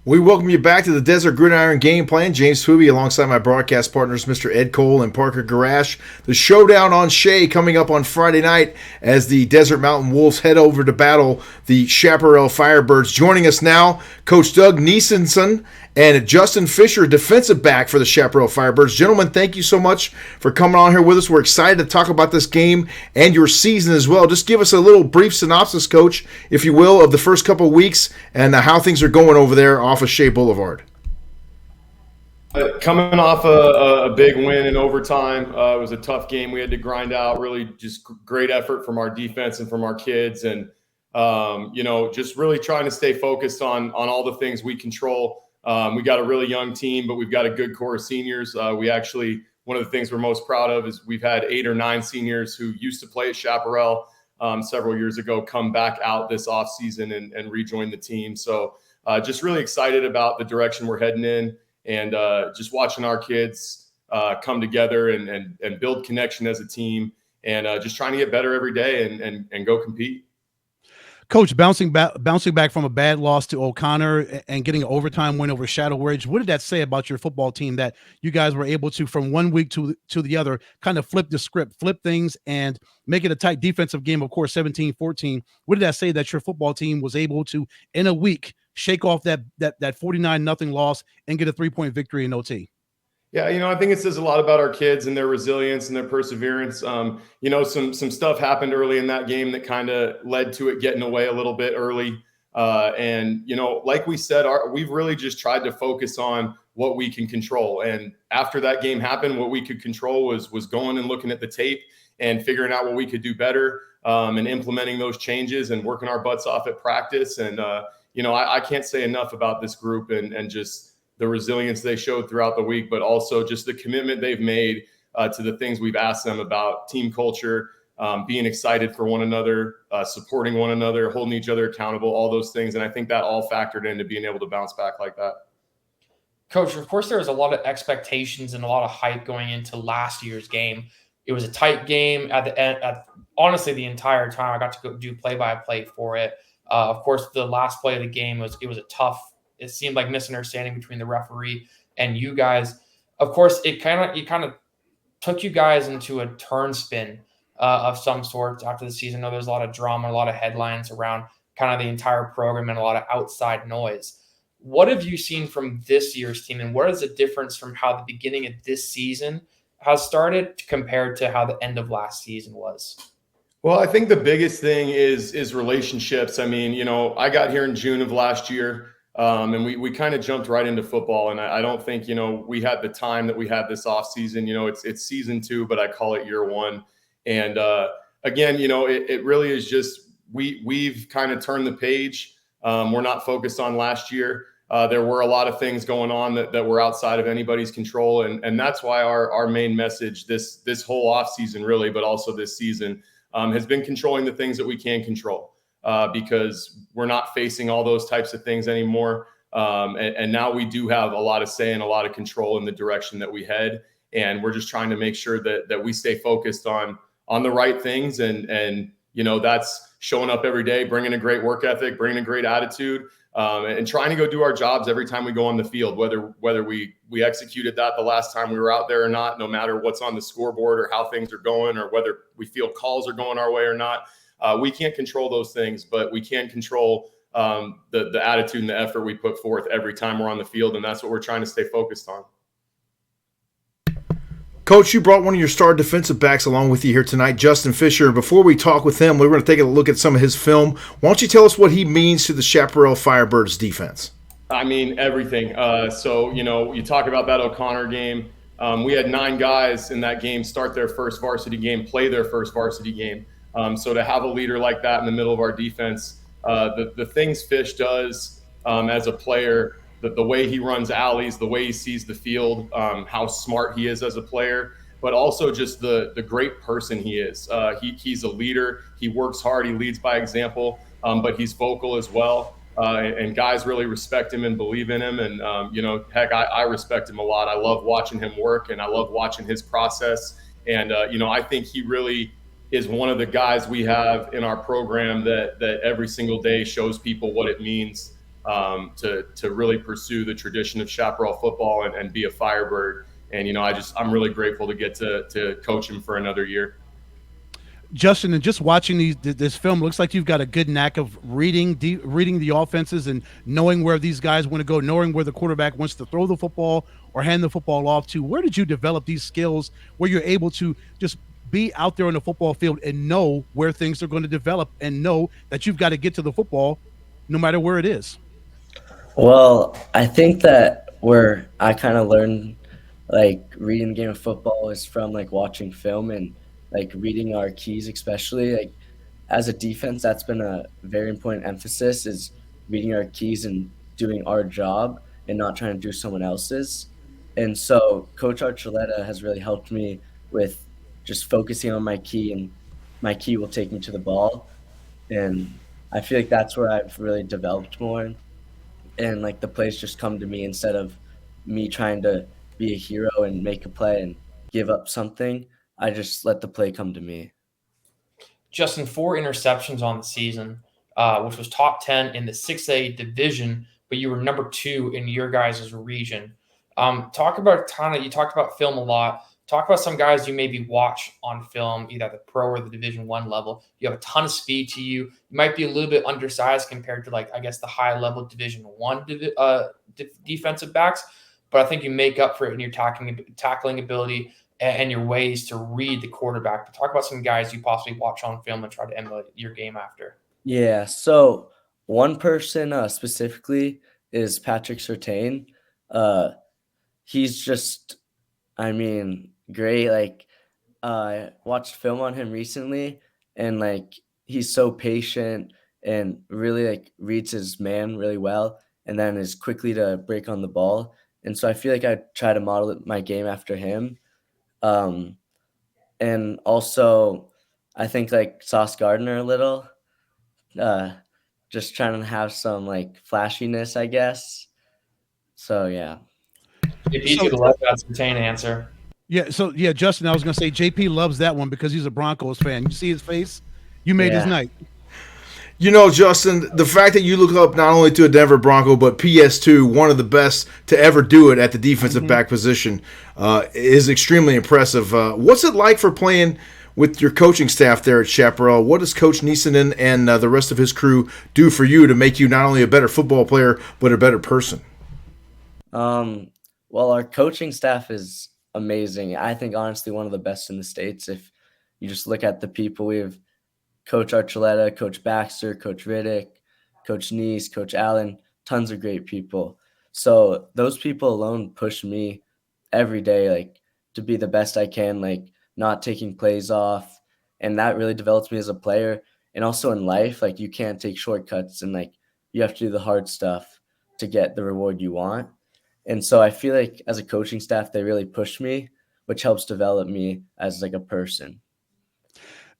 We welcome you back to the Desert Gridiron Game Plan. James Pooby alongside my broadcast partners, Mr. Ed Cole and Parker Garash. The Showdown on Shea coming up on Friday night as the Desert Mountain Wolves head over to battle the Chaparral Firebirds. Joining us now, Coach Doug Niesenson and Justin Fisher, defensive back for the Chaparral Firebirds. Gentlemen, thank you so much for coming on here with us. We're excited to talk about this game and your season as well. Just give us a little brief synopsis, Coach, if you will, of the first couple of weeks and how things are going over there off of Shea Boulevard. Coming off a big win in overtime, it was a tough game. We had to grind out. Really, just great effort from our defense and from our kids, and just really trying to stay focused on all the things we control. We got a really young team, but we've got a good core of seniors. We actually, one of the things we're most proud of is we've had 8 or 9 seniors who used to play at Chaparral several years ago come back out this offseason and rejoin the team. So just really excited about the direction we're heading in, and just watching our kids come together and build connection as a team, and just trying to get better every day and go compete. Coach, bouncing back from a bad loss to O'Connor and getting an overtime win over Shadow Ridge, what did that say about your football team that you guys were able to, from one week to the other, kind of flip the script, flip things, and make it a tight defensive game, of course, 17-14? What did that say that your football team was able to, in a week, shake off that 49-0 loss and get a 3-point victory in OT? Yeah, I think it says a lot about our kids and their resilience and their perseverance. Some stuff happened early in that game that kind of led to it getting away a little bit early. Like we said, we've really just tried to focus on what we can control. And after that game happened, what we could control was going and looking at the tape and figuring out what we could do better, and implementing those changes and working our butts off at practice. And, I can't say enough about this group and just the resilience they showed throughout the week, but also just the commitment they've made to the things we've asked them about: team culture, being excited for one another, supporting one another, holding each other accountable, all those things. And I think that all factored into being able to bounce back like that. Coach, of course, there was a lot of expectations and a lot of hype going into last year's game. It was a tight game at the end. Honestly, the entire time I got to go do play-by-play for it. Of course, the last play of the game was a tough. It seemed like misunderstanding between the referee and you guys. Of course, it kind of took you guys into a turn spin of some sorts after the season. I know there's a lot of drama, a lot of headlines around kind of the entire program and a lot of outside noise. What have you seen from this year's team, and what is the difference from how the beginning of this season has started compared to how the end of last season was? Well, I think the biggest thing is relationships. I mean, you know, I got here in June of last year, and we kind of jumped right into football. And I don't think, you know, we had the time that we had this off season. You know, it's season 2, but I call it year 1. And again, you know, it really is just we've kind of turned the page. We're not focused on last year. There were a lot of things going on that were outside of anybody's control, and that's why our main message this whole off season, really, but also this season, has been controlling the things that we can control, because we're not facing all those types of things anymore. And now we do have a lot of say and a lot of control in the direction that we head. And we're just trying to make sure that we stay focused on the right things. And, you know, that's showing up every day, bringing a great work ethic, bringing a great attitude, and trying to go do our jobs every time we go on the field, whether we executed that the last time we were out there or not, no matter what's on the scoreboard or how things are going, or whether we feel calls are going our way or not. We can't control those things, but we can control the attitude and the effort we put forth every time we're on the field. And that's what we're trying to stay focused on. Coach, you brought one of your star defensive backs along with you here tonight, Justin Fisher. Before we talk with him, we're going to take a look at some of his film. Why don't you tell us what he means to the Chaparral Firebirds defense? I mean, everything. So, you know, you talk about that O'Connor game. We had 9 guys in that game start their first varsity game, play their first varsity game. So to have a leader like that in the middle of our defense, the things Fish does as a player, the way he runs alleys, the way he sees the field, how smart he is as a player, but also just the great person he is. He's a leader. He works hard. He leads by example, but he's vocal as well. And guys really respect him and believe in him. And, you know, heck, I respect him a lot. I love watching him work, and I love watching his process. And, you know, I think he really is one of the guys we have in our program that every single day shows people what it means to really pursue the tradition of Chaparral football and be a Firebird. And, you know, I'm really grateful to get to coach him for another year. Justin, and just watching this film, looks like you've got a good knack of reading the offenses and knowing where these guys want to go, knowing where the quarterback wants to throw the football or hand the football off to. Where did you develop these skills where you're able to just be out there on the football field and know where things are going to develop and know that you've got to get to the football no matter where it is? Well, I think that where I kind of learned, like, reading the game of football is from, like, watching film and, like, reading our keys, especially. Like, as a defense, that's been a very important emphasis, is reading our keys and doing our job and not trying to do someone else's. And so Coach Archuleta has really helped me with just focusing on my key, and my key will take me to the ball. And I feel like that's where I've really developed more. And, like, the plays just come to me instead of me trying to be a hero and make a play and give up something. I just let the play come to me. Justin, 4 interceptions on the season, which was top 10 in the 6A division, but you were number 2 in your guys' region. Talk about you talked about film a lot. Talk about some guys you maybe watch on film, either at the pro or the Division I level. You have a ton of speed to you. You might be a little bit undersized compared to, like, I guess, the high level Division I defensive backs, but I think you make up for it in your tackling ability and your ways to read the quarterback. But talk about some guys you possibly watch on film and try to emulate your game after. Yeah, so one person specifically is Patrick Surtain. He's just, I mean, great. Like, I watched film on him recently, and, like, he's so patient and really, like, reads his man really well, and then is quickly to break on the ball. And so I feel like I try to model my game after him. And also I think, like, Sauce Gardner a little, just trying to have some, like, flashiness, I guess. So, yeah. JP to the left, that's the Surtain answer. Yeah, so, yeah, Justin, I was going to say JP loves that one because he's a Broncos fan. You see his face? You made his night. You know, Justin, the fact that you look up not only to a Denver Bronco, but PS2, one of the best to ever do it at the defensive back position, is extremely impressive. What's it like for playing with your coaching staff there at Chaparral, what does Coach Neeson and the rest of his crew do for you to make you not only a better football player, but a better person? Well, our coaching staff is amazing. I think, honestly, one of the best in the States. If you just look at the people, we have Coach Archuleta, Coach Baxter, Coach Riddick, Coach Neese, Coach Allen, tons of great people. So those people alone push me every day, like, to be the best I can, like, not taking plays off. And that really develops me as a player. And also in life, like, you can't take shortcuts, and, like, you have to do the hard stuff to get the reward you want. And so I feel like as a coaching staff, they really push me, which helps develop me as, like, a person.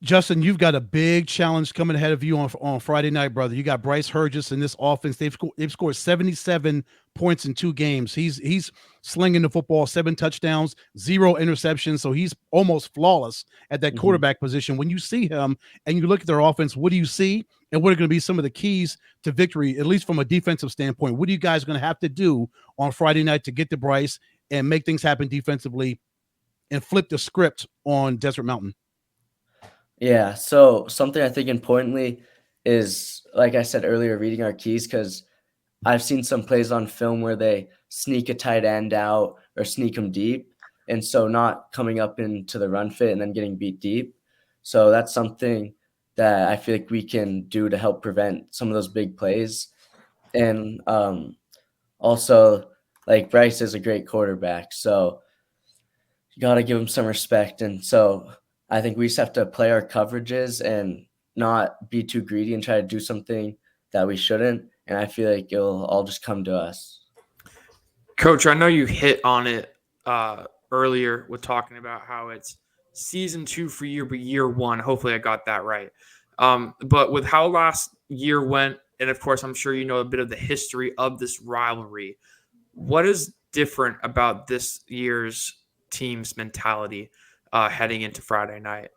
Justin, you've got a big challenge coming ahead of you on Friday night, brother. You got Bryce Hergis in this offense. They've scored 77 points in 2 games. He's slinging the football, 7 touchdowns, 0 interceptions. So he's almost flawless at that quarterback position. When you see him and you look at their offense, what do you see? And what are going to be some of the keys to victory, at least from a defensive standpoint? What are you guys going to have to do on Friday night to get to Bryce and make things happen defensively and flip the script on Desert Mountain? Yeah, so something I think importantly is, like I said earlier, reading our keys, because I've seen some plays on film where they sneak a tight end out or sneak them deep, and so not coming up into the run fit and then getting beat deep. So that's something that I feel like we can do to help prevent some of those big plays. And also, like, Bryce is a great quarterback, so you got to give him some respect. And so I think we just have to play our coverages and not be too greedy and try to do something that we shouldn't. And I feel like it'll all just come to us. Coach, I know you hit on it earlier with talking about how it's season 2 for you, but year 1. Hopefully I got that right. But with how last year went, and of course I'm sure you know a bit of the history of this rivalry, what is different about this year's team's mentality heading into Friday night?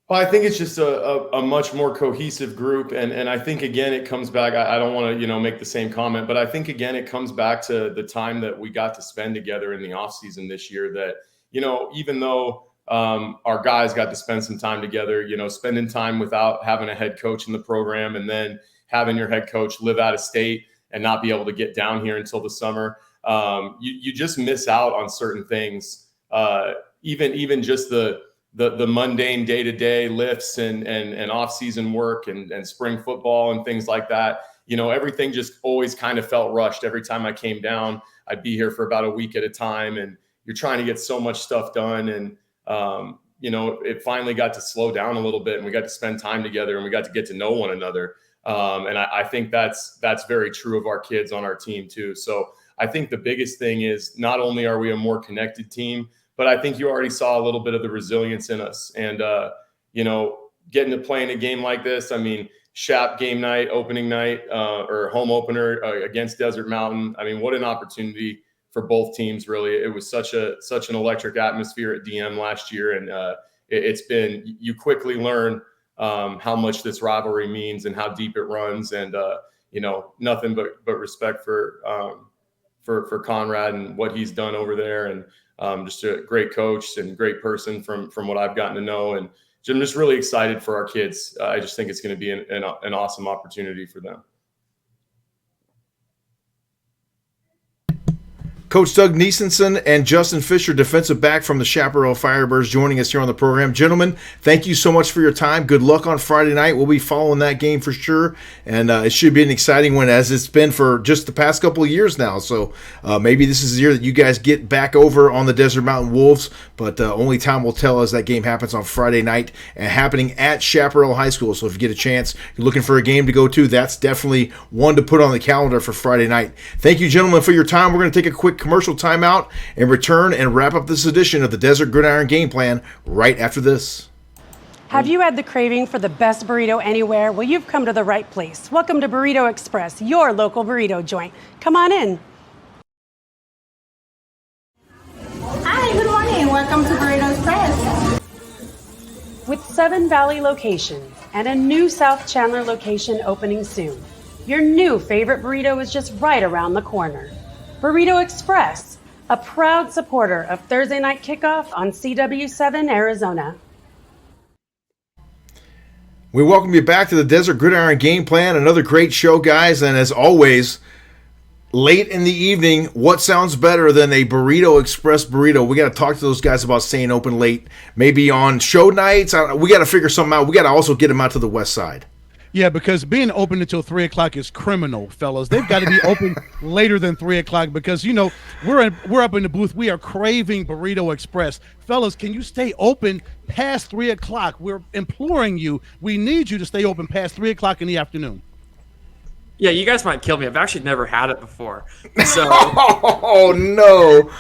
Well, I think it's just a much more cohesive group. And I think, again, it comes back. I don't want to, make the same comment, but I think, again, it comes back to the time that we got to spend together in the offseason this year that, even though our guys got to spend some time together, spending time without having a head coach in the program, and then having your head coach live out of state and not be able to get down here until the summer, you just miss out on certain things. Even just the mundane day-to-day lifts and off-season work and spring football and things like that. Everything just always kind of felt rushed. Every time I came down, I'd be here for about a week at a time, and you're trying to get so much stuff done. And, it finally got to slow down a little bit, and we got to spend time together, and we got to get to know one another. And I think that's very true of our kids on our team too. So I think the biggest thing is not only are we a more connected team, but I think you already saw a little bit of the resilience in us. And, getting to play in a game like this, I mean, Shap game night, opening night, or home opener against Desert Mountain. I mean, what an opportunity for both teams, really. It was such an electric atmosphere at DM last year. And you quickly learn how much this rivalry means and how deep it runs. And, nothing but respect for Conrad and what he's done over there. And, just a great coach and great person from what I've gotten to know. And I'm just really excited for our kids. I just think it's going to be an awesome opportunity for them. Coach Doug Neesenson and Justin Fisher, defensive back from the Chaparral Firebirds, joining us here on the program. Gentlemen, thank you so much for your time. Good luck on Friday night. We'll be following that game for sure, and it should be an exciting one, as it's been for just the past couple of years now. So maybe this is the year that you guys get back over on the Desert Mountain Wolves, but only time will tell as that game happens on Friday night and happening at Chaparral High School. So if you get a chance, you're looking for a game to go to, that's definitely one to put on the calendar for Friday night. Thank you, gentlemen, for your time. We're going to take a quick commercial timeout and return and wrap up this edition of the Desert Gridiron Game Plan right after this. Have you had the craving for the best burrito anywhere? Well, you've come to the right place. Welcome to Burrito Express, your local burrito joint. Come on in. Hi, good morning. Welcome to Burrito Express. With 7 Valley locations and a new South Chandler location opening soon, your new favorite burrito is just right around the corner. Burrito Express, a proud supporter of Thursday Night Kickoff on CW7 Arizona. We welcome you back to the Desert Gridiron Game Plan. Another great show, guys. And as always, late in the evening, what sounds better than a Burrito Express burrito? We got to talk to those guys about staying open late. Maybe on show nights. We got to figure something out. We got to also get them out to the west side. Yeah, because being open until 3 o'clock is criminal, fellas. They've got to be open later than 3 o'clock because, you know, we're up in the booth. We are craving Burrito Express. Fellas, can you stay open past 3 o'clock? We're imploring you. We need you to stay open past 3 o'clock in the afternoon. Yeah, you guys might kill me. I've actually never had it before. So, oh no,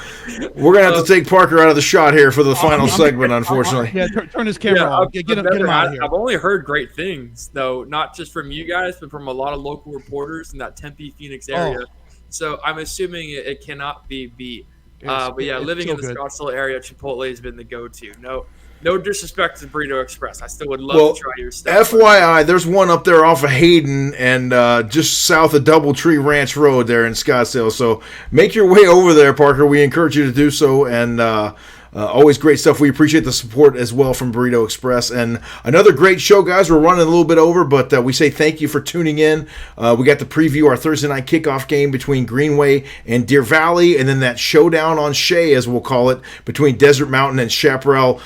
we're gonna have to take Parker out of the shot here for the final segment. Unfortunately, yeah. Turn his camera off. Get him out of here. I've only heard great things, though, not just from you guys, but from a lot of local reporters in that Tempe, Phoenix area. So I'm assuming it cannot be beat. But yeah, living in the Scottsdale area, Chipotle has been the go-to. No disrespect to Burrito Express. I still would love to try your stuff. FYI, there's one up there off of Hayden and just south of Doubletree Ranch Road there in Scottsdale. So make your way over there, Parker. We encourage you to do so. And always great stuff. We appreciate the support as well from Burrito Express. And another great show, guys. We're running a little bit over, but we say thank you for tuning in. We got to preview our Thursday night kickoff game between Greenway and Deer Valley, and then that showdown on Shea, as we'll call it, between Desert Mountain and Chaparral.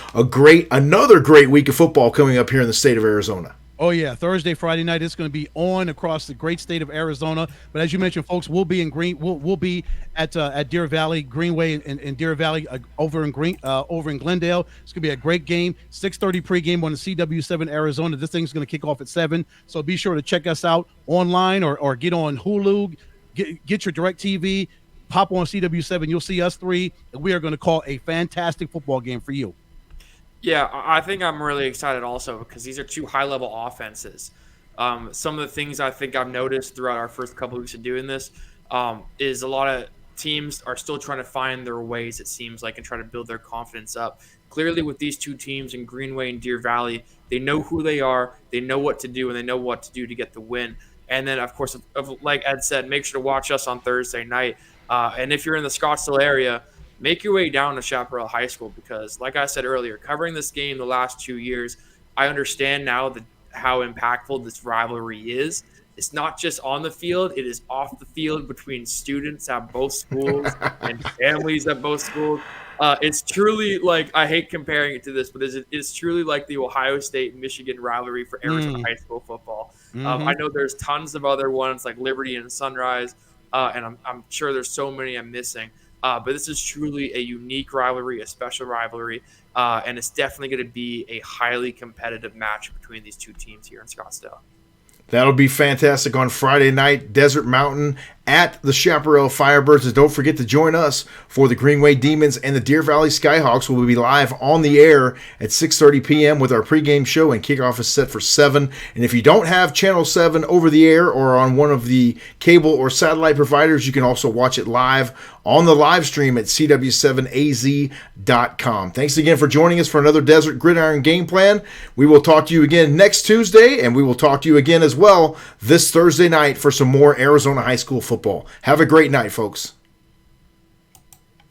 Another great week of football coming up here in the state of Arizona. Oh, yeah. Thursday, Friday night, it's going to be on across the great state of Arizona. But as you mentioned, folks, we'll be we'll be at Deer Valley, Greenway, and Deer Valley over in Glendale. It's going to be a great game. 6:30 pregame on the CW7 Arizona. This thing's going to kick off at 7. So be sure to check us out online or get on Hulu. Get your DirecTV. Pop on CW7. You'll see us three, and we are going to call a fantastic football game for you. Yeah, I think I'm really excited also because these are two high-level offenses. Some of the things I think I've noticed throughout our first couple of weeks of doing this is a lot of teams are still trying to find their ways, it seems like, and try to build their confidence up. Clearly with these two teams in Greenway and Deer Valley, they know who they are, they know what to do, and they know what to do to get the win. And then, of course, like Ed said, make sure to watch us on Thursday night. And if you're in the Scottsdale area, make your way down to Chaparral High School because, like I said earlier, covering this game the last 2 years, I understand now how impactful this rivalry is. It's not just on the field, it is off the field between students at both schools and families at both schools. It's truly like, I hate comparing it to this, but it's truly like the Ohio State-Michigan rivalry for Arizona high school football. I know there's tons of other ones like Liberty and Sunrise, and I'm sure there's so many I'm missing. But this is truly a unique rivalry, a special rivalry, and it's definitely going to be a highly competitive match between these two teams here in Scottsdale. That'll be fantastic on Friday night, Desert Mountain at the Chaparral Firebirds. And don't forget to join us for the Greenway Demons and the Deer Valley Skyhawks. We'll be live on the air at 6:30 p.m. with our pregame show, and kickoff is set for 7. And if you don't have Channel 7 over the air or on one of the cable or satellite providers, you can also watch it live on the live stream at cw7az.com. Thanks again for joining us for another Desert Gridiron Game Plan. We will talk to you again next Tuesday, and we will talk to you again as well this Thursday night for some more Arizona high school football. Have a great night, folks.